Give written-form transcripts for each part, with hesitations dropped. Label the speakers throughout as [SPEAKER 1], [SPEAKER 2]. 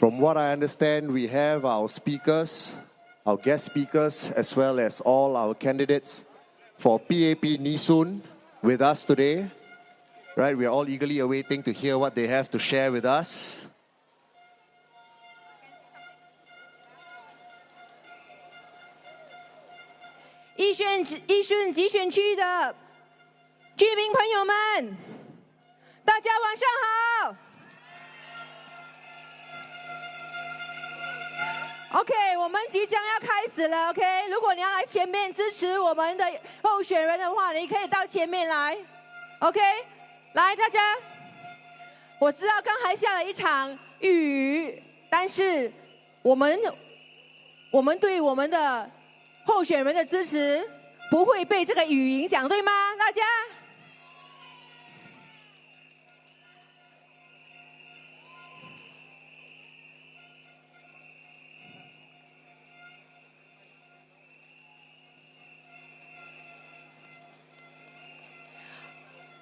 [SPEAKER 1] From what I understand, we have our speakers, our guest speakers, as well as all our candidates for PAP Yishun with us today. Right, we are all eagerly awaiting to hear what they have to share with us.
[SPEAKER 2] Yishun 集选区的居民朋友们，大家晚上好。OK， 我们即将要开始了。OK， 如果你要来前面支持我们的候选人的话，你可以到前面来。OK， 来大家，我知道刚才下了一场雨，但是我们对我们的候选人的支持不会被这个雨影响，对吗？大家。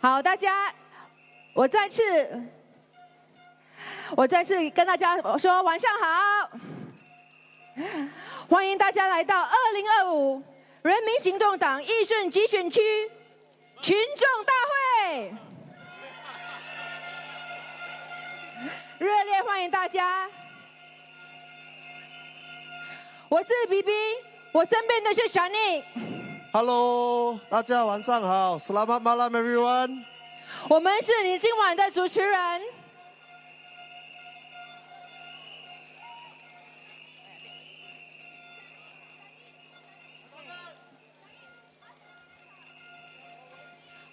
[SPEAKER 2] 好，大家，我再次跟大家说晚上好，欢迎大家来到2025人民行动党义顺集选区群众大会，热烈欢迎大家。我是 BB， 我身边的是 Shanmugam。Hello，
[SPEAKER 1] 大家晚上好 ，Selamat malam everyone。
[SPEAKER 2] 我们是你今晚的主持人。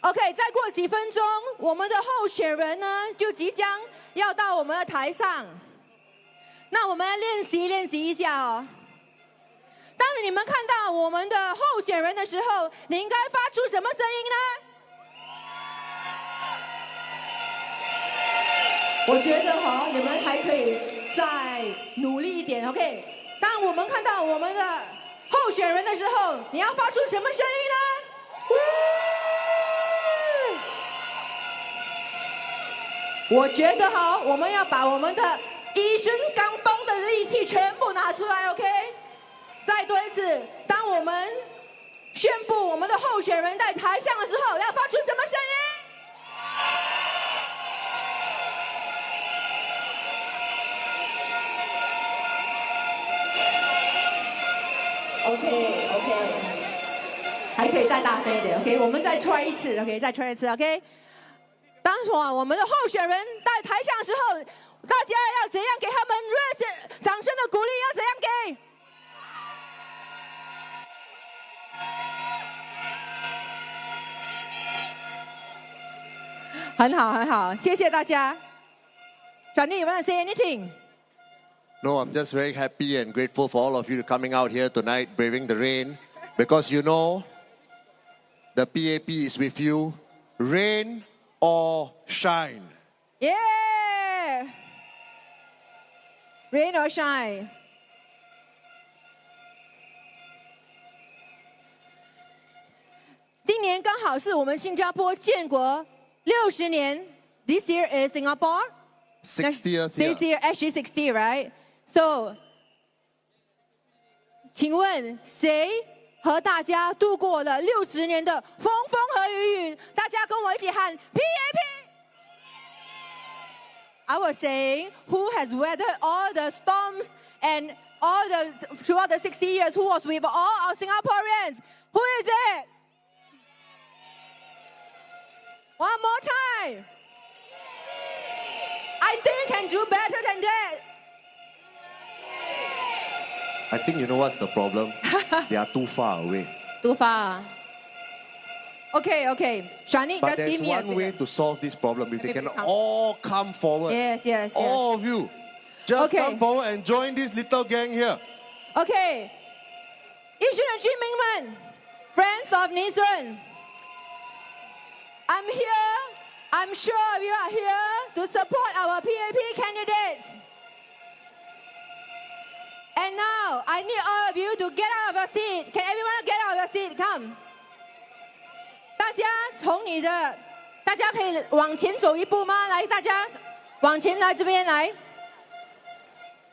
[SPEAKER 2] OK， 再过几分钟，我们的候选人呢就即将要到我们的台上。那我们来练习一下哦。当你们看到我们的候选人的时候，你应该发出什么声音呢？我觉得你们还可以再努力一点 ，OK？ 当我们看到我们的候选人的时候，你要发出什么声音呢？我觉得我们要把我们的一身钢绷的力气全部拿出来 ，OK？ 再多一次，当我们宣布我们的候选人在台上的时候，要发出什么声音 ？OK， 还可以再大声一点 ，OK？ 我们再 try 一次 ，OK？ 再 try 一次 ，OK？ 当我们的候选人在台上的时候，大家要怎样给他们热烈掌声的鼓励？要怎样给？很好，谢谢大家。Johnny, you want to say anything?
[SPEAKER 1] No, I'm just very happy and grateful for all of you coming out here tonight, braving the rain, because you know, the PAP is with you, rain or shine.
[SPEAKER 2] Yeah! Rain or shine. 今年刚好是我们新加坡建国60年。This year is Singapore
[SPEAKER 1] 60th year.
[SPEAKER 2] This year actually 60, right? So, 请问谁和大家度过了60年的风和雨雨？大家跟我一起喊 PAP。I was saying, who has weathered all the storms and throughout the 60 years? Who was with all our Singaporeans? Who is it? One more time. I think can do better than that.
[SPEAKER 1] I think you know what's the problem? They are too far away.
[SPEAKER 2] Too far. Okay. Shani,
[SPEAKER 1] but
[SPEAKER 2] just
[SPEAKER 1] there's
[SPEAKER 2] give me
[SPEAKER 1] one way to solve this problem. If they can all come forward.
[SPEAKER 2] Yes.
[SPEAKER 1] All of you. Just come forward and join this little gang here.
[SPEAKER 2] Okay. 义顺的居民们 ，Friends of Yishun, I'm here. I'm sure you are here to support our PAP candidates. And now, I need all of you to get out of your seat. Can everyone get out of your seat? Come. 大家可以往前走一步吗？来，大家往前来这边来。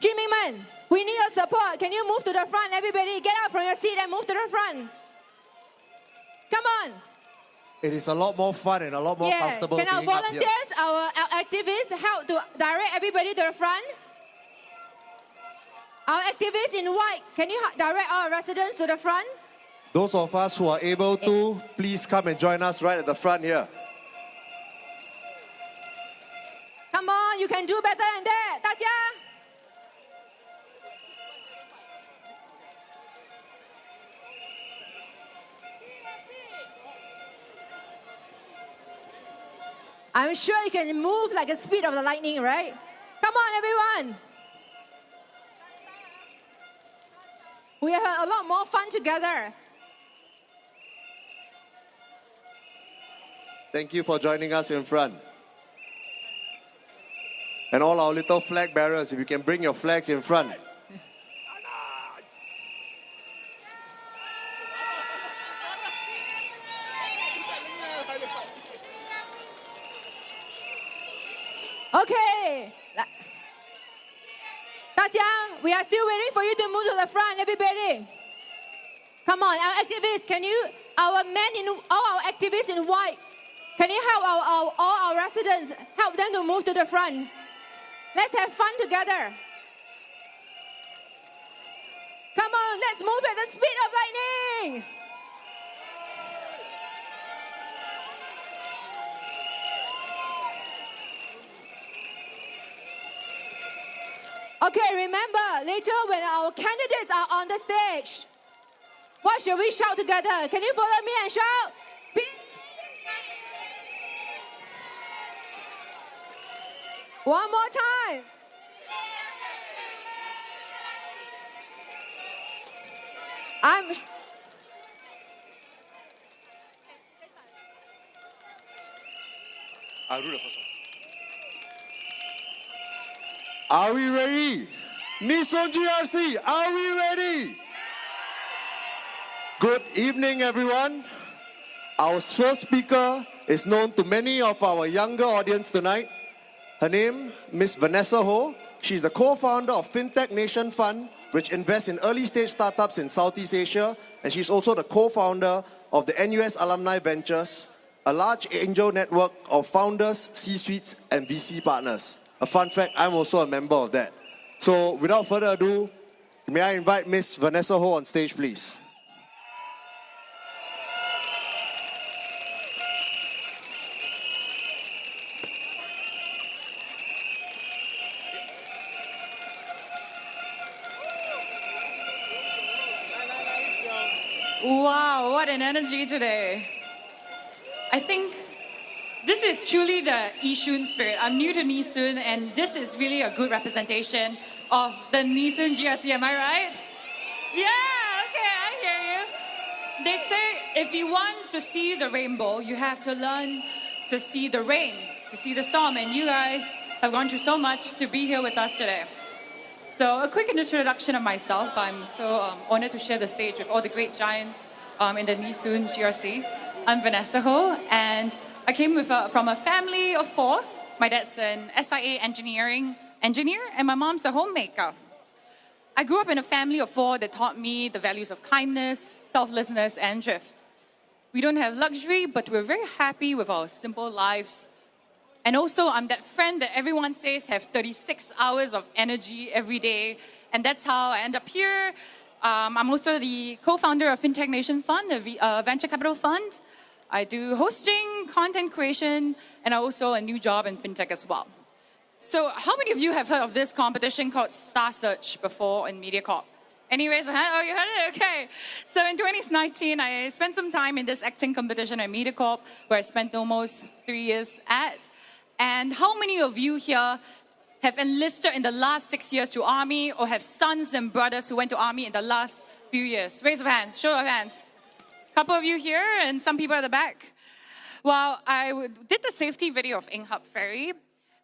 [SPEAKER 2] Jimmyman, we need your support. Can you move to the front? Everybody, get out from your seat and move to the front. Come on.
[SPEAKER 1] It is a lot more fun and a lot more comfortable.
[SPEAKER 2] Can our
[SPEAKER 1] being up here.
[SPEAKER 2] volunteers, our activists help to direct everybody to the front? Our activists in white, can you direct our residents to the front?
[SPEAKER 1] Those of us who are able to, please come and join us right at the front here.
[SPEAKER 2] Come on, you can do better than that. 大家. I'm sure you can move like the speed of the lightning, right? Come on, everyone. We have a lot more fun together.
[SPEAKER 1] Thank you for joining us in front. And all our little flag bearers, if you can bring your flags in front.
[SPEAKER 2] Okay. 大家, we are still waiting for you to move to the front, everybody. Come on, our activists, can you, all our activists in white, can you help all our residents, help them to move to the front? Let's have fun together. Come on, let's move at the speed of lightning. Okay, remember, later when our candidates are on the stage, what should we shout together? Can you follow me and shout? One more time.
[SPEAKER 1] I'll do the first one. Are we ready? Yishun GRC, are we ready? Good evening, everyone. Our first speaker is known to many of our younger audience tonight. Her name, Miss Vanessa Ho. She's the co-founder of FinTech Nation Fund, which invests in early-stage startups in Southeast Asia. And she's also the co-founder of the NUS Alumni Ventures, a large angel network of founders, C-suites, and VC partners. A fun fact, I'm also a member of that. So without further ado, may I invite Miss Vanessa Ho on stage, please.
[SPEAKER 3] Wow, what an energy today. I think this is truly the Yishun spirit. I'm new to Yishun, and this is really a good representation of the Yishun GRC. Am I right? Yeah, okay, I hear you. They say if you want to see the rainbow, you have to learn to see the rain, to see the storm. And you guys have gone through so much to be here with us today. So a quick introduction of myself. I'm so honored to share the stage with all the great giants in the Yishun GRC. I'm Vanessa Ho, and I came from a family of 4. My dad's an SIA engineer, and my mom's a homemaker. I grew up in a family of 4 that taught me the values of kindness, selflessness, and thrift. We don't have luxury, but we're very happy with our simple lives. And also, I'm that friend that everyone says have 36 hours of energy every day, and that's how I end up here. I'm also the co-founder of FinTech Nation Fund, a venture capital fund. I do hosting, content creation, and also a new job in FinTech as well. So how many of you have heard of this competition called Star Search before in MediaCorp? Any raise your hand? Oh, you heard it? Okay. So in 2019, I spent some time in this acting competition at MediaCorp, where I spent almost 3 years at. And how many of you here have enlisted in the last 6 years to Army, or have sons and brothers who went to Army in the last few years? Raise your hands, show of hands. Couple of you here and some people at the back. Well, I did the safety video of Eng Hub Ferry.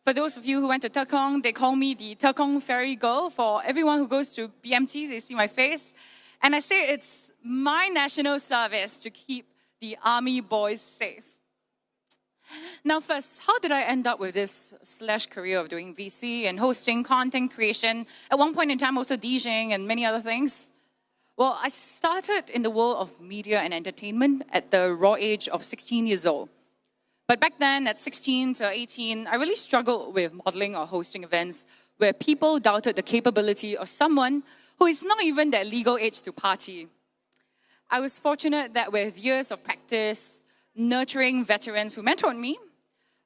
[SPEAKER 3] For those of you who went to Tekong, they call me the Tekong Ferry Girl. For everyone who goes to BMT, they see my face. And I say it's my national service to keep the Army boys safe. Now first, how did I end up with this career of doing VC and hosting, content creation, at one point in time also DJing and many other things? Well, I started in the world of media and entertainment at the raw age of 16 years old. But back then, at 16 to 18, I really struggled with modeling or hosting events where people doubted the capability of someone who is not even that legal age to party. I was fortunate that with years of practice, nurturing veterans who mentored me,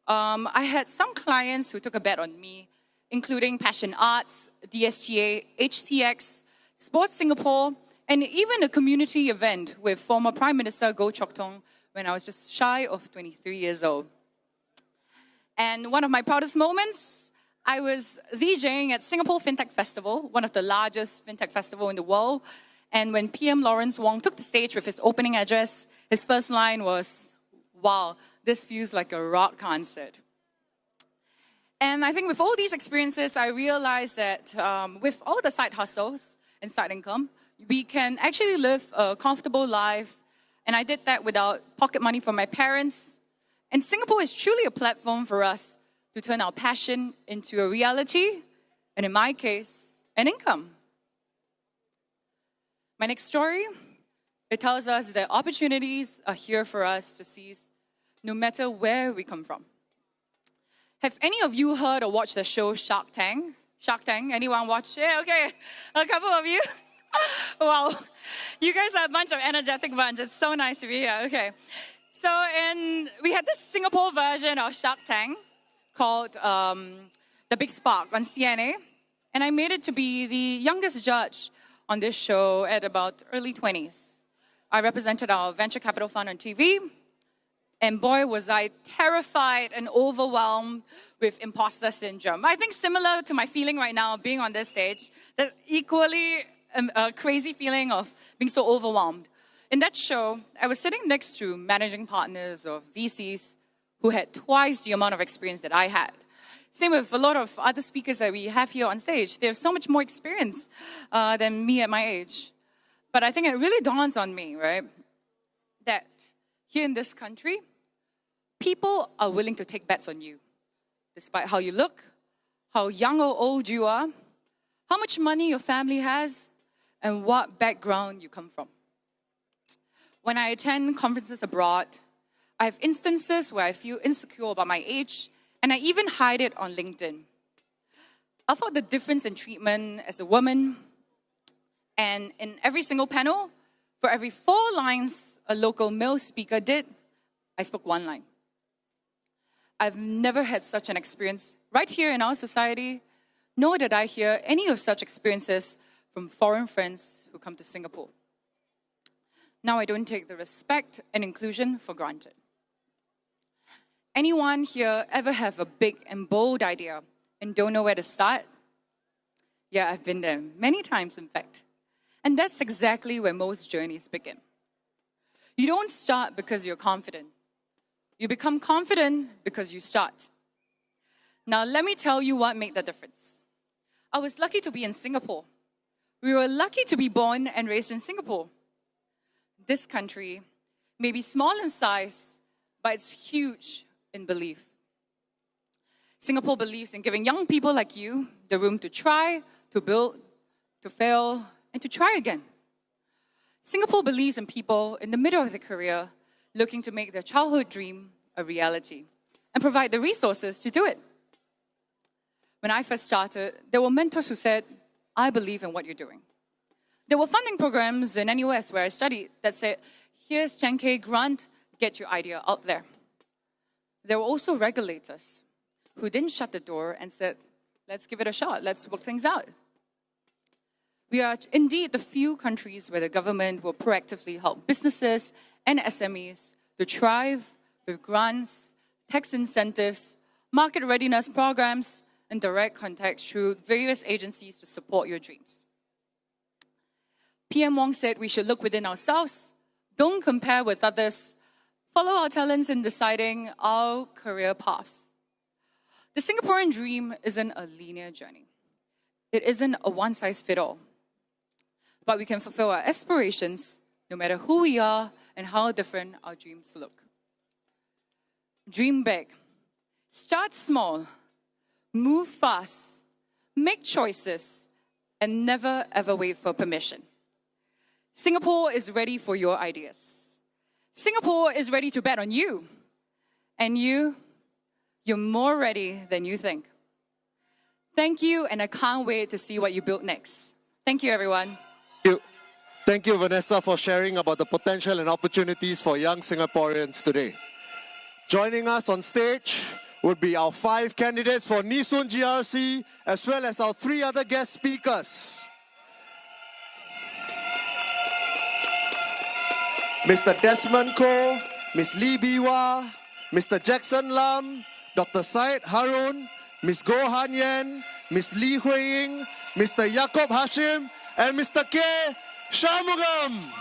[SPEAKER 3] I had some clients who took a bet on me, including Passion Arts, DSGA, HTX, Sports Singapore, and even a community event with former Prime Minister Goh Chok Tong when I was just shy of 23 years old. And one of my proudest moments, I was DJing at Singapore FinTech Festival, one of the largest FinTech festival in the world. And when PM Lawrence Wong took the stage with his opening address, his first line was, "Wow, this feels like a rock concert." And I think with all these experiences, I realized that with all the side hustles and side income, we can actually live a comfortable life. And I did that without pocket money from my parents. And Singapore is truly a platform for us to turn our passion into a reality, and in my case, an income. My next story, it tells us that opportunities are here for us to seize, no matter where we come from. Have any of you heard or watched the show Shark Tank? Shark Tank, anyone watch it? Okay, a couple of you. Wow, you guys are a bunch of energetic bunch. It's so nice to be here. Okay, so we had this Singapore version of Shark Tank called The Big Spark on CNA, and I made it to be the youngest judge on this show at about early 20s. I represented our venture capital fund on TV, and boy, was I terrified and overwhelmed with imposter syndrome. I think similar to my feeling right now being on this stage, that equally a crazy feeling of being so overwhelmed. In that show, I was sitting next to managing partners of VCs who had twice the amount of experience that I had. Same with a lot of other speakers that we have here on stage. They have so much more experience than me at my age. But I think it really dawns on me, right, that here in this country, people are willing to take bets on you, despite how you look, how young or old you are, how much money your family has, and what background you come from. When I attend conferences abroad, I have instances where I feel insecure about my age, and I even hide it on LinkedIn. I felt the difference in treatment as a woman, and in every single panel, for every 4 lines a local male speaker did, I spoke 1 line. I've never had such an experience right here in our society, nor did I hear any of such experiences from foreign friends who come to Singapore. Now I don't take the respect and inclusion for granted. Anyone here ever have a big and bold idea and don't know where to start? Yeah, I've been there many times, in fact. And that's exactly where most journeys begin. You don't start because you're confident. You become confident because you start. Now, let me tell you what made the difference. I was lucky to be in Singapore. We were lucky to be born and raised in Singapore. This country may be small in size, but it's huge in belief. Singapore believes in giving young people like you the room to try, to build, to fail, and to try again. Singapore believes in people in the middle of their career looking to make their childhood dream a reality and provide the resources to do it. When I first started, there were mentors who said, "I believe in what you're doing." There were funding programs in NUS where I studied that said, "Here's 10K grant, get your idea out there." There were also regulators who didn't shut the door and said, "Let's give it a shot, let's work things out." We are indeed the few countries where the government will proactively help businesses and SMEs to thrive with grants, tax incentives, market readiness programs, and direct contact through various agencies to support your dreams. PM Wong said we should look within ourselves, don't compare with others, follow our talents in deciding our career paths. The Singaporean dream isn't a linear journey. It isn't a one-size-fits-all. But we can fulfill our aspirations no matter who we are and how different our dreams look. Dream big. Start small. Move fast. Make choices. And never ever wait for permission. Singapore is ready for your ideas. Singapore is ready to bet on you. And you're more ready than you think. Thank you, and I can't wait to see what you build next. Thank you, everyone.
[SPEAKER 1] Thank you, Vanessa, for sharing about the potential and opportunities for young Singaporeans today. Joining us on stage would be our 5 candidates for Yishun GRC, as well as our 3 other guest speakers. Mr. Desmond Koh, Ms. Lee Biwa, Mr. Jackson Lam, Dr. Syed Harun, Ms. Gohan Yan, Ms. Lee Huing, Mr. Yako Hashim, and Mr. K. Shanmugam.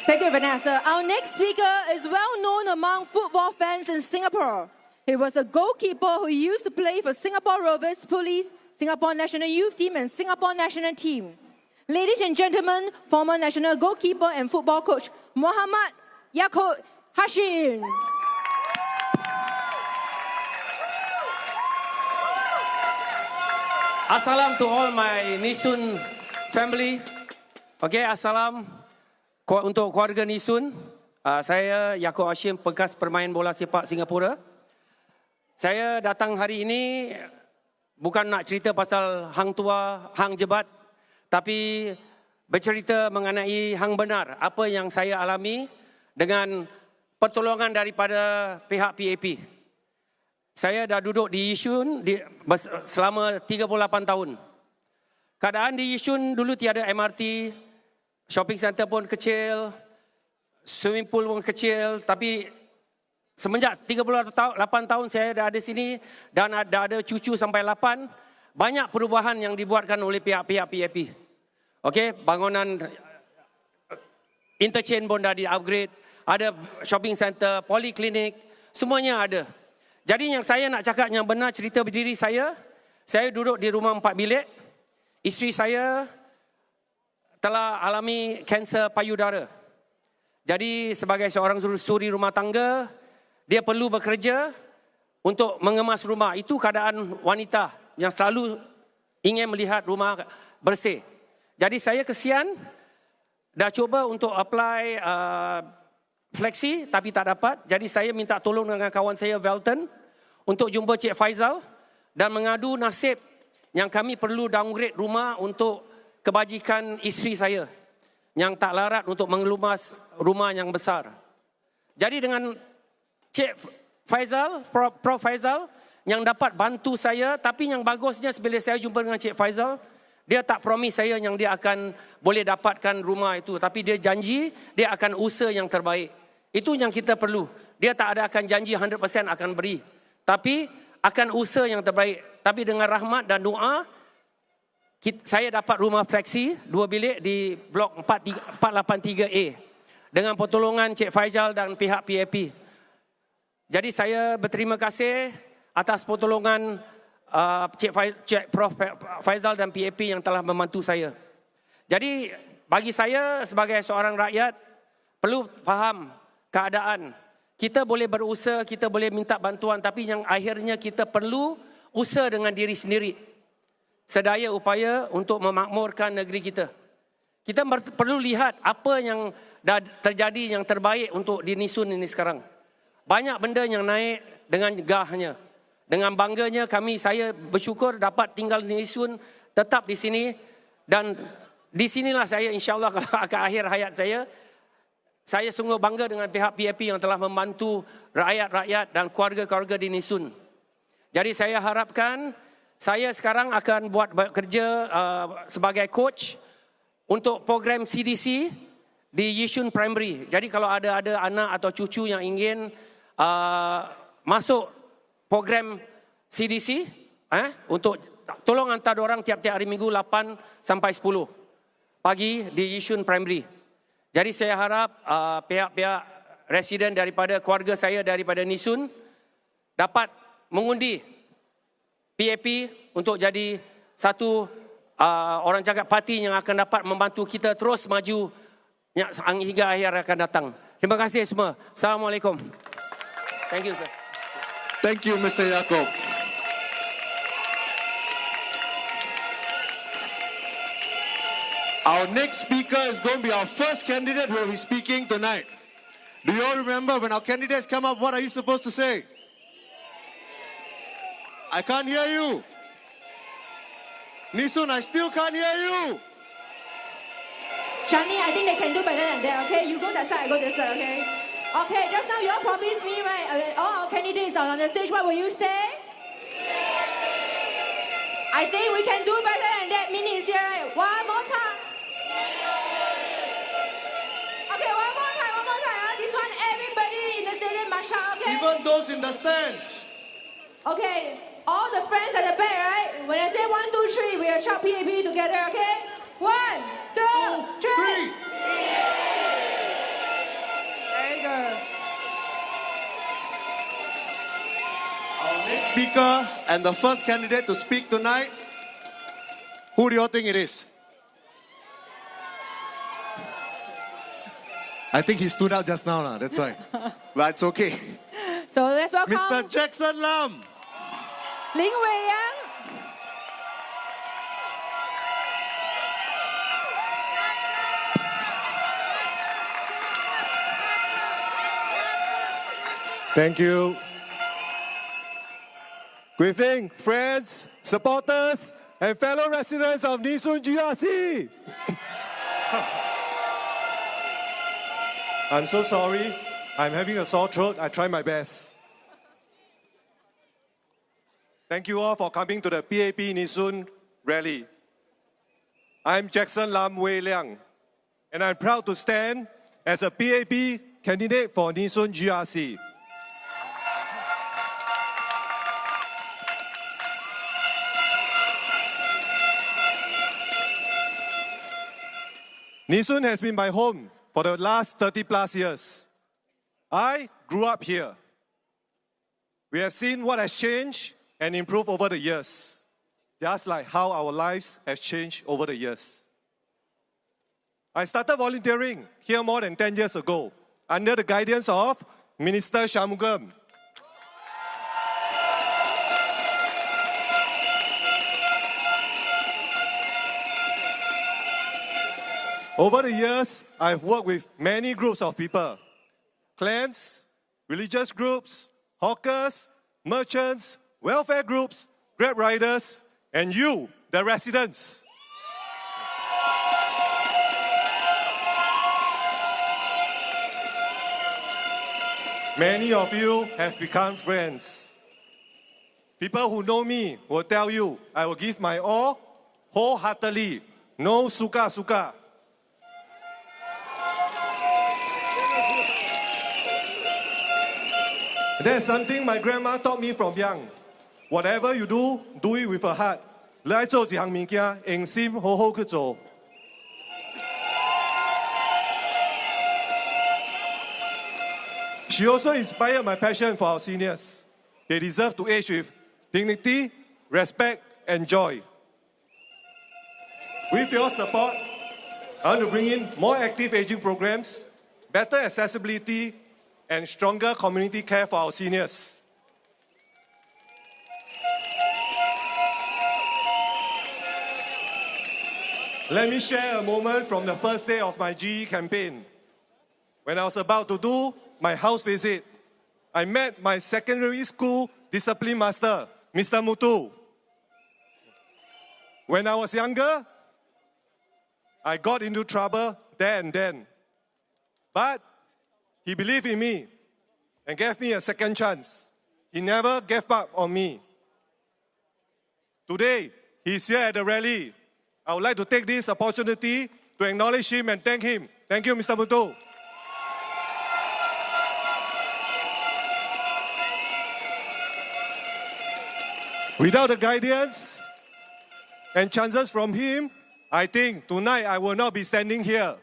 [SPEAKER 2] Thank you, Vanessa. Our next speaker is well known among football fans in Singapore. He was a goalkeeper who used to play for Singapore Rovers, Police, Singapore National Youth Team, and Singapore National Team. Ladies and gentlemen, former national goalkeeper and football coach, Muhammad Yako Hashim.
[SPEAKER 4] Assalam to all my Yishun family. Okay, assalam untuk keluarga Yishun. Saya Yako Hashim, bekas pemain bola sepak Singapura. Saya datang hari ini bukan nak cerita pasal hang tua, hang jebat, tapi bercerita mengenai hang benar, apa yang saya alami dengan pertolongan daripada pihak PAP. Saya dah duduk di Yishun selama 38 tahun. Keadaan di Yishun dulu tiada MRT, shopping center pun kecil, swimming pool pun kecil. Tapi semenjak 38 tahun saya dah ada sini dan dah ada cucu sampai 8, banyak perubahan yang dibuatkan oleh pihak-pihak PAP. Okey, bangunan interchange pun dah di-upgrade, ada shopping center, poliklinik, semuanya ada. Jadi yang saya nak cakap yang benar cerita berdiri saya duduk di rumah 4 bilik. Isteri saya telah alami kanser payudara. Jadi sebagai seorang suri rumah tangga, dia perlu bekerja untuk mengemas rumah. Itu keadaan wanita yang selalu ingin melihat rumah bersih. Jadi saya kesian, dah cuba untuk apply fleksi tapi tak dapat. Jadi saya minta tolong dengan kawan saya Velton untuk jumpa Cik Faizal dan mengadu nasib yang kami perlu downgrade rumah untuk kebajikan isteri saya yang tak larat untuk mengelumas rumah yang besar. Jadi dengan Cik Faizal, Prof Faizal yang dapat bantu saya, tapi yang bagusnya bila saya jumpa dengan Cik Faizal, dia tak promise saya yang dia akan boleh dapatkan rumah itu, tapi dia janji dia akan usaha yang terbaik. Itu yang kita perlu. Dia tak ada akan janji 100% akan beri, tapi akan usaha yang terbaik. Tapi dengan rahmat dan doa, saya dapat rumah fleksi 2 bilik di blok 483A dengan pertolongan Cik Faizal dan pihak PAP. Jadi saya berterima kasih atas pertolongan Cik Prof Faizal dan PAP yang telah membantu saya. Jadi bagi saya sebagai seorang rakyat perlu faham keadaan. Kita boleh berusaha, kita boleh minta bantuan, tapi yang akhirnya kita perlu usaha dengan diri sendiri. Sedaya upaya untuk memakmurkan negeri kita. Kita perlu lihat apa yang dah terjadi yang terbaik untuk di Yishun ini sekarang. Banyak benda yang naik dengan gahnya. Dengan bangganya saya bersyukur dapat tinggal di Yishun, tetap di sini. Dan di sinilah saya insyaAllah akan akhir hayat saya sungguh bangga dengan pihak PAP yang telah membantu rakyat-rakyat dan keluarga-keluarga di Yishun. Jadi saya harapkan saya sekarang akan buat kerja sebagai coach untuk program CDC di Yishun Primary. Jadi kalau ada anak atau cucu yang ingin masuk program CDC, untuk tolong hantar orang tiap-tiap hari Minggu 8 sampai 10 pagi di Yishun Primary. Jadi saya harap pihak-pihak residen daripada keluarga saya daripada Nisun dapat mengundi PAP untuk jadi satu orang jagat parti yang akan dapat membantu kita terus maju hingga akhir akan datang. Terima kasih semua. Assalamualaikum. Thank you, sir.
[SPEAKER 1] Thank you, Mr. Yako. Our next speaker is going to be our first candidate who will be speaking tonight. Do you all remember when our candidates come up, what are you supposed to say? I can't hear you. Nisun, I still can't hear you.
[SPEAKER 2] Shani, I think they can do better than that, okay? You go that side, I go this side, okay? Okay, just now you all promised me, right? All our candidates are on the stage. What will you say? I think we can do better than that. Minnie is here, right? One more time. Okay, one more time. This one, everybody in the stadium must shout, okay?
[SPEAKER 1] Even those in the stands.
[SPEAKER 2] Okay, all the friends at the back, right? When I say 1, 2, 3, we will shout PAP together, okay? 1, 2, 3. Very good.
[SPEAKER 1] Our next speaker and the first candidate to speak tonight, who do you all think it is? I think he stood out just now, that's why. But it's okay.
[SPEAKER 2] So let's welcome
[SPEAKER 1] Mr. Jackson Lam.
[SPEAKER 2] Lin Wei Yang.
[SPEAKER 5] Thank you. Good evening, friends, supporters, and fellow residents of Yishun GRC. I'm so sorry. I'm having a sore throat. I try my best. Thank you all for coming to the PAP Yishun rally. I'm Jackson Lam Wei Liang, and I'm proud to stand as a PAP candidate for Yishun GRC. Yishun has been my home for the last 30 plus years. I grew up here. We have seen what has changed and improved over the years, just like how our lives have changed over the years. I started volunteering here more than 10 years ago under the guidance of Minister Shanmugam. Over the years, I've worked with many groups of people: clans, religious groups, hawkers, merchants, welfare groups, Grab riders, and you, the residents. Many of you have become friends. People who know me will tell you I will give my all wholeheartedly, no suka-suka. That's something my grandma taught me from young. Whatever you do, do it with a heart. 你愛做一項物件，用心好好去做。She also inspired my passion for our seniors. They deserve to age with dignity, respect, and joy. With your support, I want to bring in more active aging programs, better accessibility, and stronger community care for our seniors. Let me share a moment from the first day of my GE campaign. When I was about to do my house visit, I met my secondary school discipline master, Mr. Mutu. When I was younger, I got into trouble there and then. But he believed in me and gave me a second chance. He never gave up on me. Today, he's here at the rally. I would like to take this opportunity to acknowledge him and thank him Thank you, Mr. Mutu. Without the guidance and chances from him, I think tonight I will not be standing here.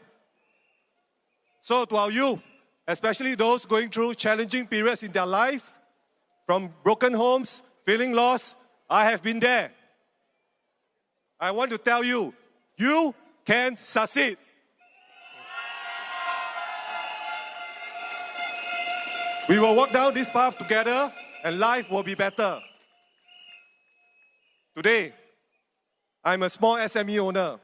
[SPEAKER 5] So to our youth, especially those going through challenging periods in their life, from broken homes, feeling lost, I have been there. I want to tell you, you can succeed. We will walk down this path together and life will be better. Today, I'm a small SME owner.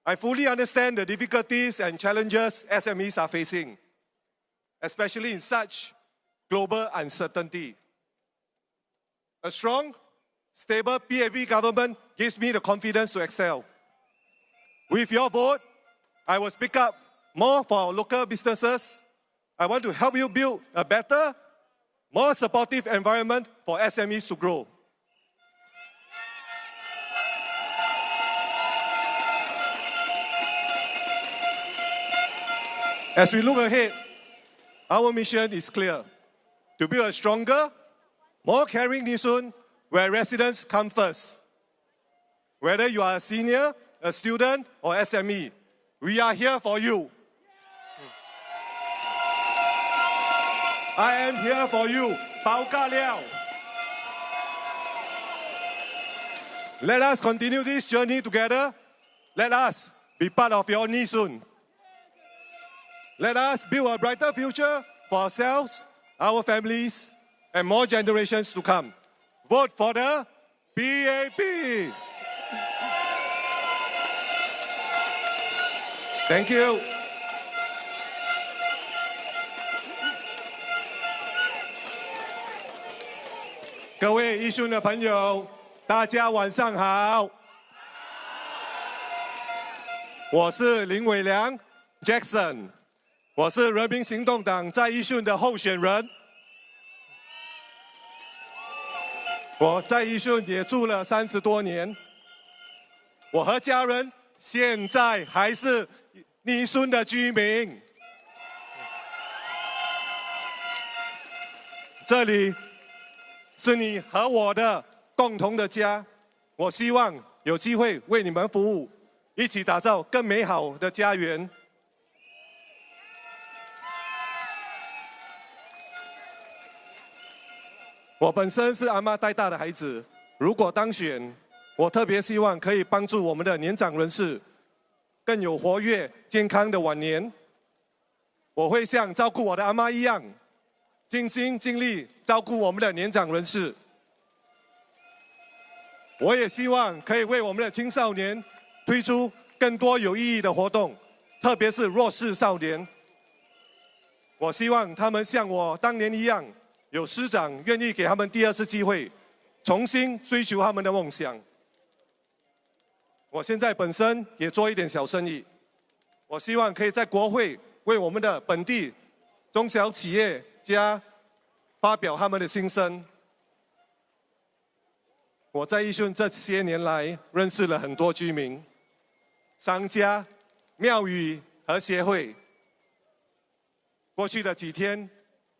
[SPEAKER 5] I fully understand the difficulties and challenges SMEs are facing, especially in such global uncertainty. A strong, stable PAP government gives me the confidence to excel. With your vote, I will speak up more for our local businesses. I want to help you build a better, more supportive environment for SMEs to grow. As we look ahead, our mission is clear: to build a stronger, more caring Yishun where residents come first. Whether you are a senior, a student, or SME, we are here for you. I am here for you, Bao Ka Liao. Let us continue this journey together. Let us be part of your Yishun. Let us build a brighter future for ourselves, our families, and more generations to come. Vote for the PAP. Thank you. 各位义顺的朋友，大家晚上好。我是林伟良 Jackson， 我是人民行动党在义顺的候选人。我在义顺也住了30多年，我和家人现在还是义顺的居民。这里是你和我的共同的家，我希望有机会为你们服务，一起打造更美好的家园。我本身是阿嬷带大的孩子，如果当选，我特别希望可以帮助我们的年长人士更有活跃、健康的晚年。我会像照顾我的阿嬷一样，尽心尽力照顾我们的年长人士。我也希望可以为我们的青少年推出更多有意义的活动，特别是弱势少年。我希望他们像我当年一样，有师长愿意给他们第二次机会，重新追求他们的梦想。我现在本身也做一点小生意，我希望可以在国会为我们的本地中小企业家发表他们的心声。我在义顺这些年来认识了很多居民、商家、庙宇和协会。过去的几天，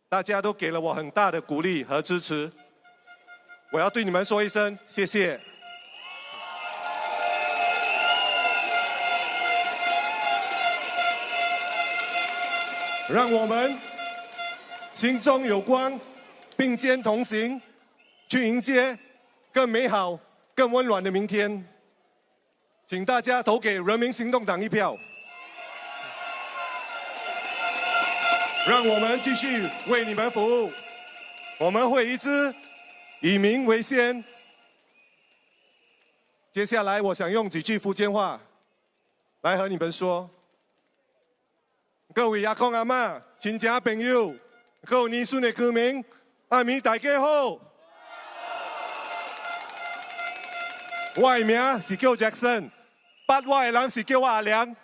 [SPEAKER 5] 大家都给了我很大的鼓励和支持，我要对你们说一声谢谢。让我们心中有光，并肩同行，去迎接更美好、更温暖的明天。请大家投给人民行动党一票，让我们继续为你们服务。我们会一直以民为先。接下来，我想用几句福建话来和你们说。各位阿公阿嬷、亲戚朋友，各位义顺的居民，阿弥大家好。我的名是叫 Jackson， 捌我的人是叫我阿良。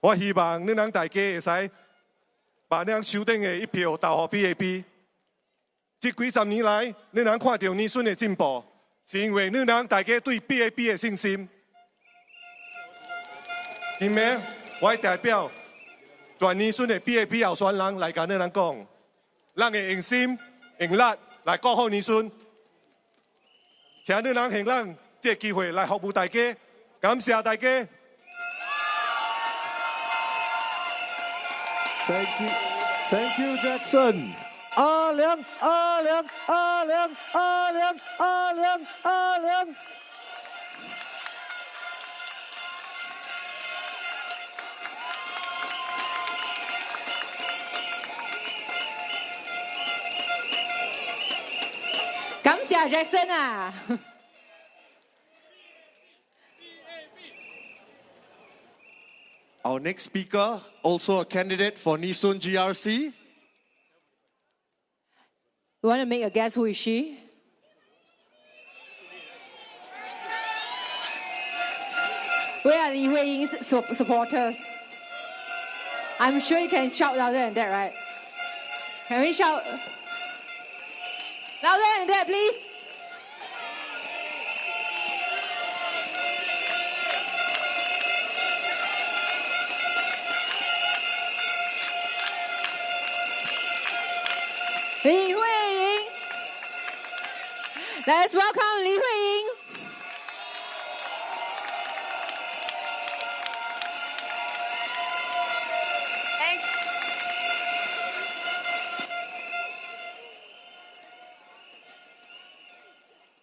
[SPEAKER 5] 我希望你们大家会使把你们手顶的一票投给 PAP。这几十年来，你人看到尼顺的进步，是因为你人大家对 BAP 的信心。今暝我代表全尼顺的 BAP 候选人来跟你人讲，咱会用心用力来顾好尼顺，请你人用咱这机会来服务大家，感谢大家。
[SPEAKER 1] Thank you, Jackson. 阿良。
[SPEAKER 2] 感谢 Jackson 啊！
[SPEAKER 1] Our next speaker, also a candidate for Nisun GRC.
[SPEAKER 2] You want to make a guess who is she? Where are Li Huiying's supporters? I'm sure you can shout louder than that, right? Can we shout louder than that, please? Li Huiying. Let's welcome Li Huiying.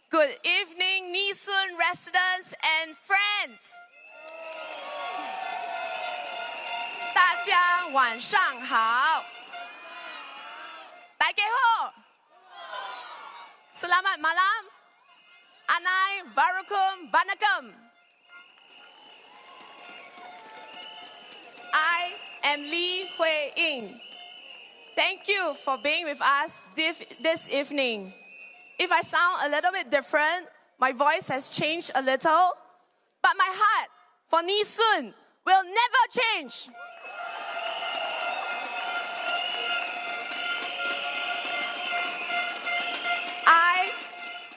[SPEAKER 6] Good evening, Nisun residents and friends. 大家晚上好。大家好。Selamat malam. Anai Varukum Vanakam. I am Li Huiying. Thank you for being with us this evening. If I sound a little bit different, my voice has changed a little, but my heart for Nisun will never change. I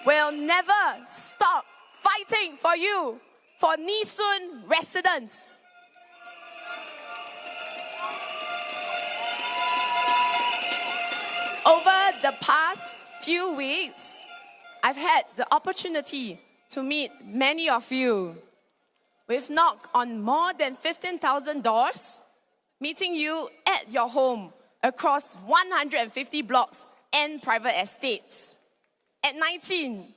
[SPEAKER 6] will never stop fighting for you, for Nisun residents. Over the past few weeks, I've had the opportunity to meet many of you. We've knocked on more than 15,000 doors, meeting you at your home across 150 blocks and private estates. At 19,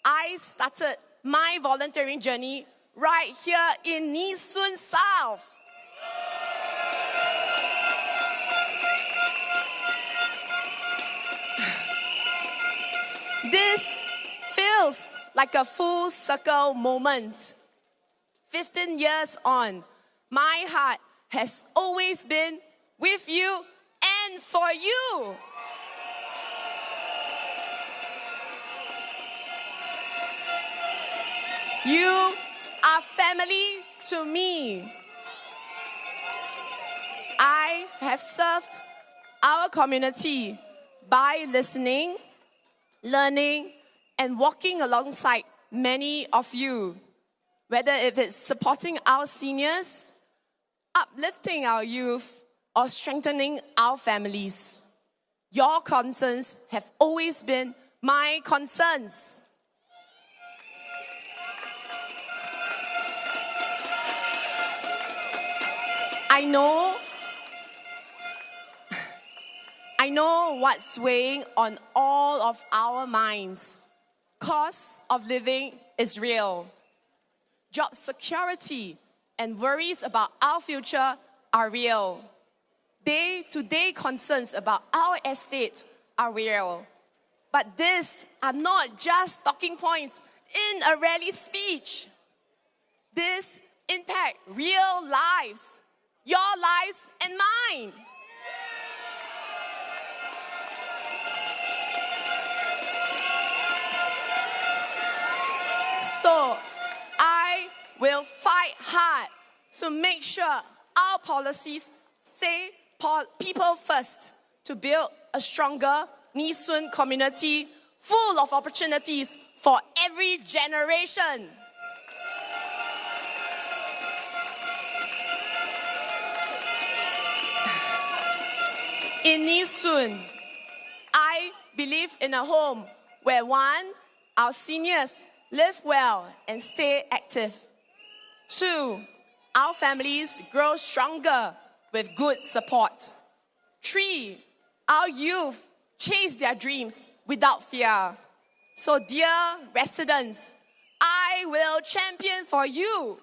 [SPEAKER 6] I started my volunteering journey right here in Yishun South. This feels like a full circle moment. 15 years on, my heart has always been with you and for you. You are family to me. I have served our community by listening, learning, and walking alongside many of you, whether if it's supporting our seniors, uplifting our youth, or strengthening our families. Your concerns have always been my concerns. I know what's weighing on all of our minds. Cost of living is real. Job security and worries about our future are real. Day-to-day concerns about our estate are real. But these are not just talking points in a rally speech. These impact real lives, your lives and mine. So I will fight hard to make sure our policies say people first, to build a stronger, Yishun community full of opportunities for every generation. In Yishun, I believe in a home where one, our seniors live well and stay active. Two, our families grow stronger with good support. Three, our youth chase their dreams without fear. So dear residents, I will champion for you.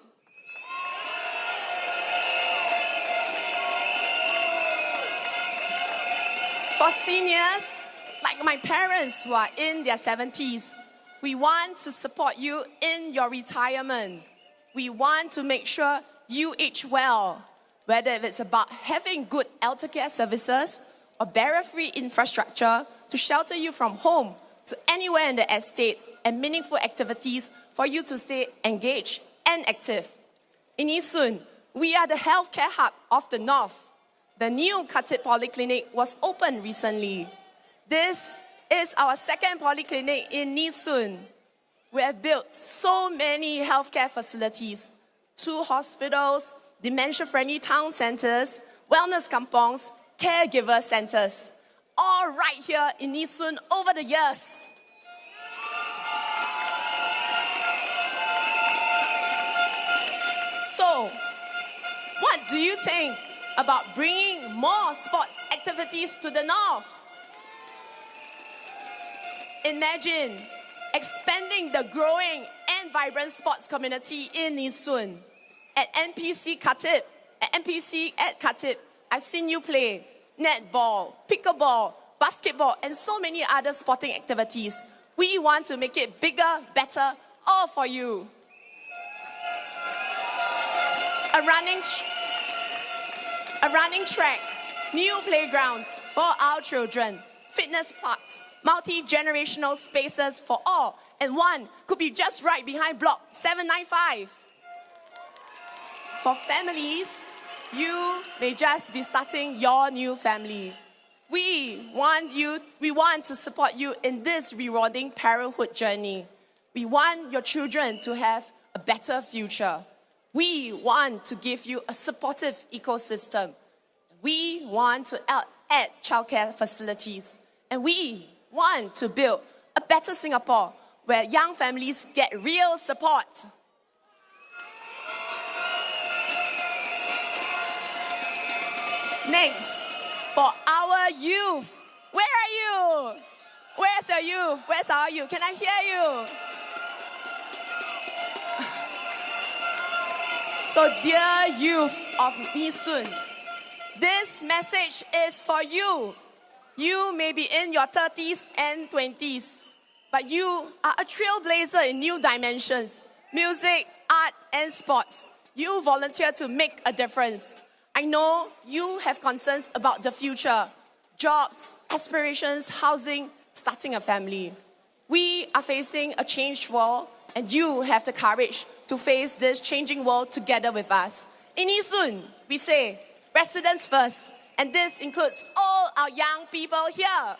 [SPEAKER 6] For seniors, like my parents who are in their 70s, we want to support you in your retirement. We want to make sure you age well, whether it's about having good elder care services or barrier-free infrastructure to shelter you from home to anywhere in the estate and meaningful activities for you to stay engaged and active. In Yishun, we are the healthcare hub of the North. The new Khatib Polyclinic was opened recently. This is our second polyclinic in Yishun. We have built so many healthcare facilities, 2 hospitals, dementia-friendly town centers, wellness kampongs, caregiver centers, all right here in Yishun over the years. So, what do you think about bringing more sports activities to the North? Imagine expanding the growing and vibrant sports community in Yishun. At NPC at Khatib, I've seen you play netball, pickleball, basketball, and so many other sporting activities. We want to make it bigger, better, all for you. A running track, new playgrounds for our children, fitness parks, multi-generational spaces for all, and one could be just right behind block 795. For families, you may just be starting your new family. We want to support you in this rewarding parenthood journey. We want your children to have a better future. We want to give you a supportive ecosystem. We want to add childcare facilities. And we want to build a better Singapore where young families get real support. Next, for our youth. Where are you? Where's your youth? Where's our youth? Can I hear you? So dear youth of Yishun, this message is for you. You may be in your 30s and 20s, but you are a trailblazer in new dimensions, music, art, and sports. You volunteer to make a difference. I know you have concerns about the future, jobs, aspirations, housing, starting a family. We are facing a changed world, and you have the courage to face this changing world together with us. In Yishun, we say, residents first, and this includes all our young people here.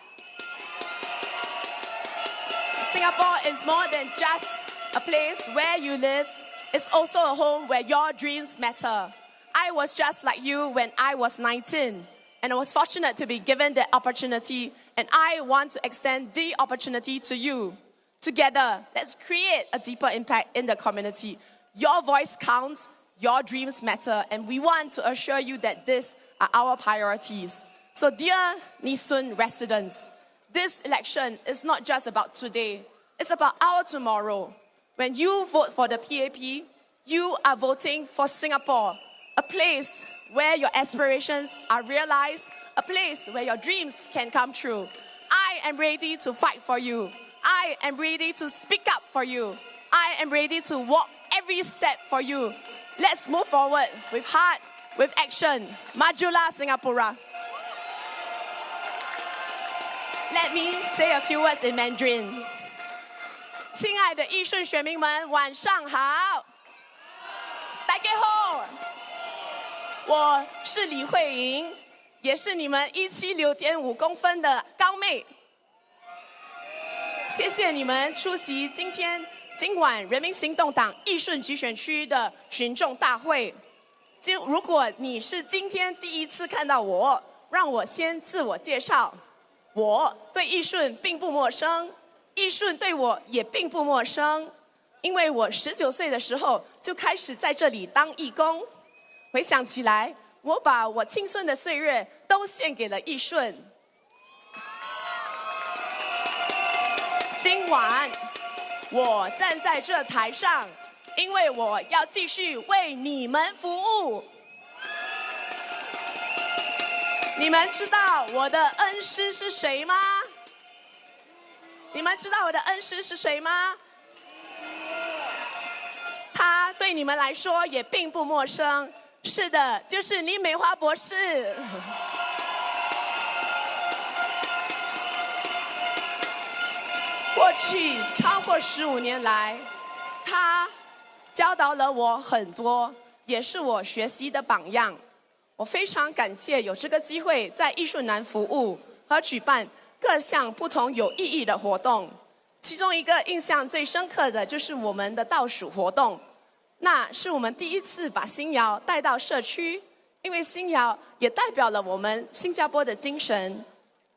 [SPEAKER 6] Singapore is more than just a place where you live. It's also a home where your dreams matter. I was just like you when I was 19, and I was fortunate to be given the opportunity, and I want to extend the opportunity to you. Together, let's create a deeper impact in the community. Your voice counts, your dreams matter, and we want to assure you that these are our priorities. So dear Yishun residents, this election is not just about today, it's about our tomorrow. When you vote for the PAP, you are voting for Singapore, a place where your aspirations are realized, a place where your dreams can come true. I am ready to fight for you. I am ready to speak up for you. I am ready to walk every step for you. Let's move forward with heart, with action. Majulah Singapura. Let me say a few words in Mandarin. 亲爱的义顺选民们，晚上好。大家好，我是李慧莹，也是你们176.5公分的高妹。谢谢你们出席今晚人民行动党义顺集选区的群众大会。如果你是今天第一次看到我，让我先自我介绍。我对义顺并不陌生，义顺对我也并不陌生，因为我19岁的时候就开始在这里当义工。回想起来，我把我青春的岁月都献给了义顺。今晚我站在这台上，因为我要继续为你们服务。你们知道我的恩师是谁吗？你们知道我的恩师是谁吗？他对你们来说也并不陌生。是的，就是李美华博士。过去超过15年来，他教导了我很多，也是我学习的榜样。我非常感谢有这个机会在义顺南服务和举办各项不同有意义的活动。其中一个印象最深刻的就是我们的倒数活动，那是我们第一次把新谣带到社区，因为新谣也代表了我们新加坡的精神。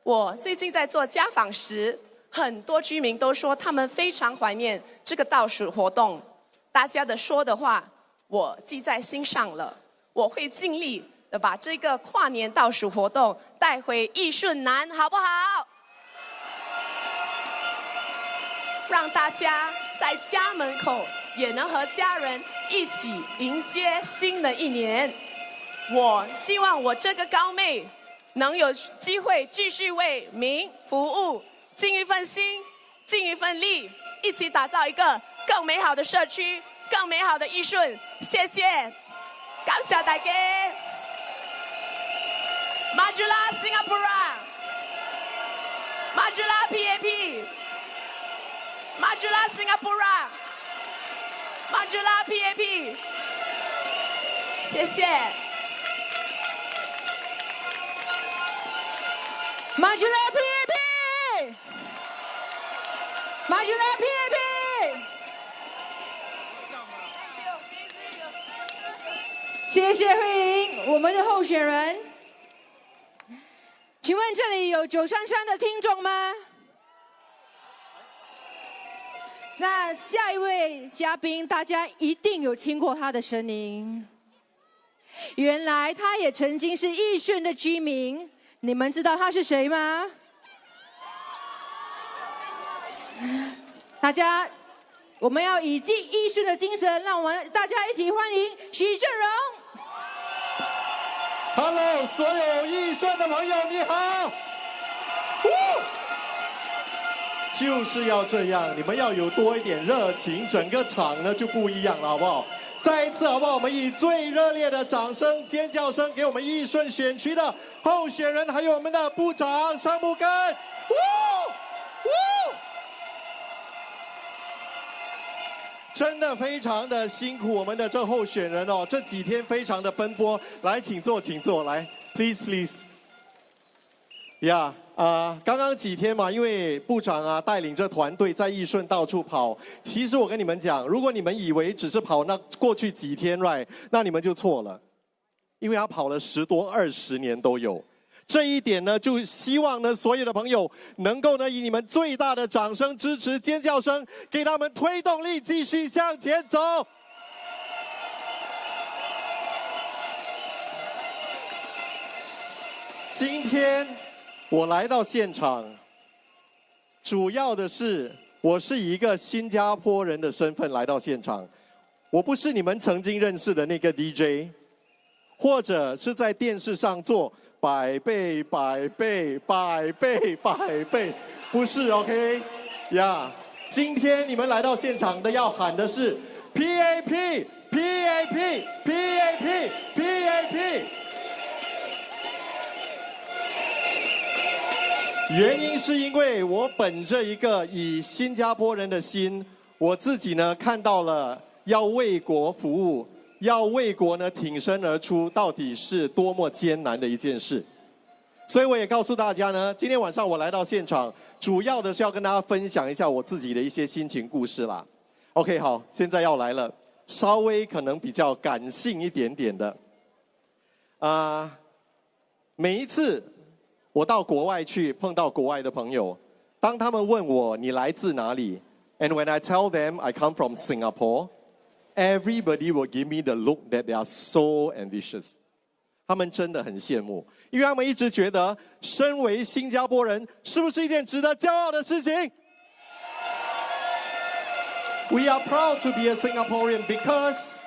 [SPEAKER 6] 我最近在做家访时，很多居民都说他们非常怀念这个倒数活动。大家的说的话，我记在心上了。我会尽力的把这个跨年倒数活动带回义顺南，好不好？让大家在家门口也能和家人一起迎接新的一年。我希望我这个高妹能有机会继续为民服务，尽一份心，尽一份力，一起打造一个更美好的社区，更美好的义顺。谢谢，感谢大家。Majulah Singapura, Majulah PAP, Majulah Singapura, Majulah PAP。谢谢。
[SPEAKER 2] Majulah PAP， Majulah PAP。谢谢慧莹，我们的候选人。请问这里有933的听众吗？那下一位嘉宾，大家一定有听过他的声音。原来他也曾经是义顺的居民，你们知道他是谁吗？大家，我们要以义顺的精神，让我们大家一起欢迎许正荣。
[SPEAKER 7] Hello， 所有义顺的朋友，你好！就是要这样，你们要有多一点热情，整个场呢就不一样了，好不好？再一次，好不好？我们以最热烈的掌声、尖叫声，给我们义顺选区的候选人，还有我们的部长Shanmugam。真的非常的辛苦，我们的这候选人哦，这几天非常的奔波。来，请坐，请坐，来 ，please。呀，刚刚几天嘛，因为部长啊带领着团队在义顺到处跑。其实我跟你们讲，如果你们以为只是跑那过去几天 ，right， 那你们就错了，因为他跑了10多20年都有。这一点呢，就希望呢，所有的朋友能够呢，以你们最大的掌声、支持、尖叫声，给他们推动力，继续向前走。今天我来到现场，主要的是我是以一个新加坡人的身份来到现场，我不是你们曾经认识的那个 DJ， 或者是在电视上做。100倍，不是 OK 呀？今天你们来到现场的要喊的是 PAP。原因是因为我本着一个以新加坡人的心，我自己呢看到了要为国服务。要为国呢挺身而出，到底是多么艰难的一件事。所以我也告诉大家呢，今天晚上我来到现场，主要的是要跟大家分享一下我自己的一些心情故事啦。OK， 好，现在要来了，稍微可能比较感性一点点的。每一次我到国外去碰到国外的朋友，当他们问我你来自哪里 ，and when I tell them I come from Singapore, everybody will give me the look that they are so ambitious。他们真的很羡慕，因为他们一直觉得身为新加坡人是不是一件值得骄傲的事情 ？We are proud to be a Singaporean because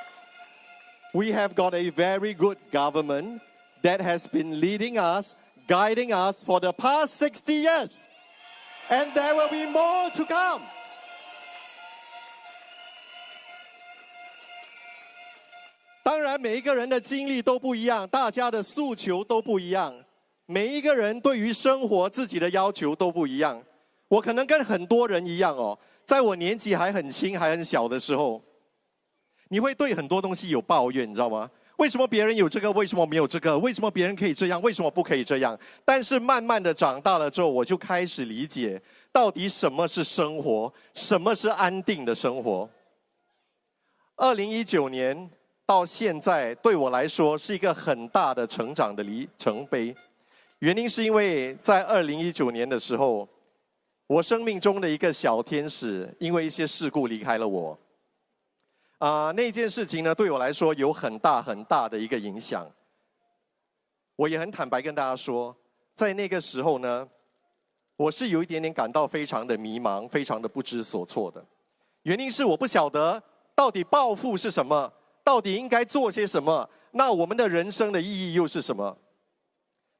[SPEAKER 7] we have got a very good government that has been leading us, guiding us for the past 60 years. And there will be more to come. 当然，每一个人的经历都不一样，大家的诉求都不一样，每一个人对于生活自己的要求都不一样。我可能跟很多人一样哦，在我年纪还很轻、还很小的时候，你会对很多东西有抱怨，你知道吗？为什么别人有这个，为什么没有这个？为什么别人可以这样，为什么不可以这样？但是慢慢的长大了之后，我就开始理解，到底什么是生活，什么是安定的生活。2019年到现在，对我来说是一个很大的成长的里程碑。原因是因为在2019年的时候，我生命中的一个小天使，因为一些事故离开了我。那件事情呢，对我来说有很大很大的一个影响。我也很坦白跟大家说，在那个时候呢，我是有一点点感到非常的迷茫，非常的不知所措的。原因是我不晓得到底抱负是什么，到底应该做些什么，那我们的人生的意义又是什么？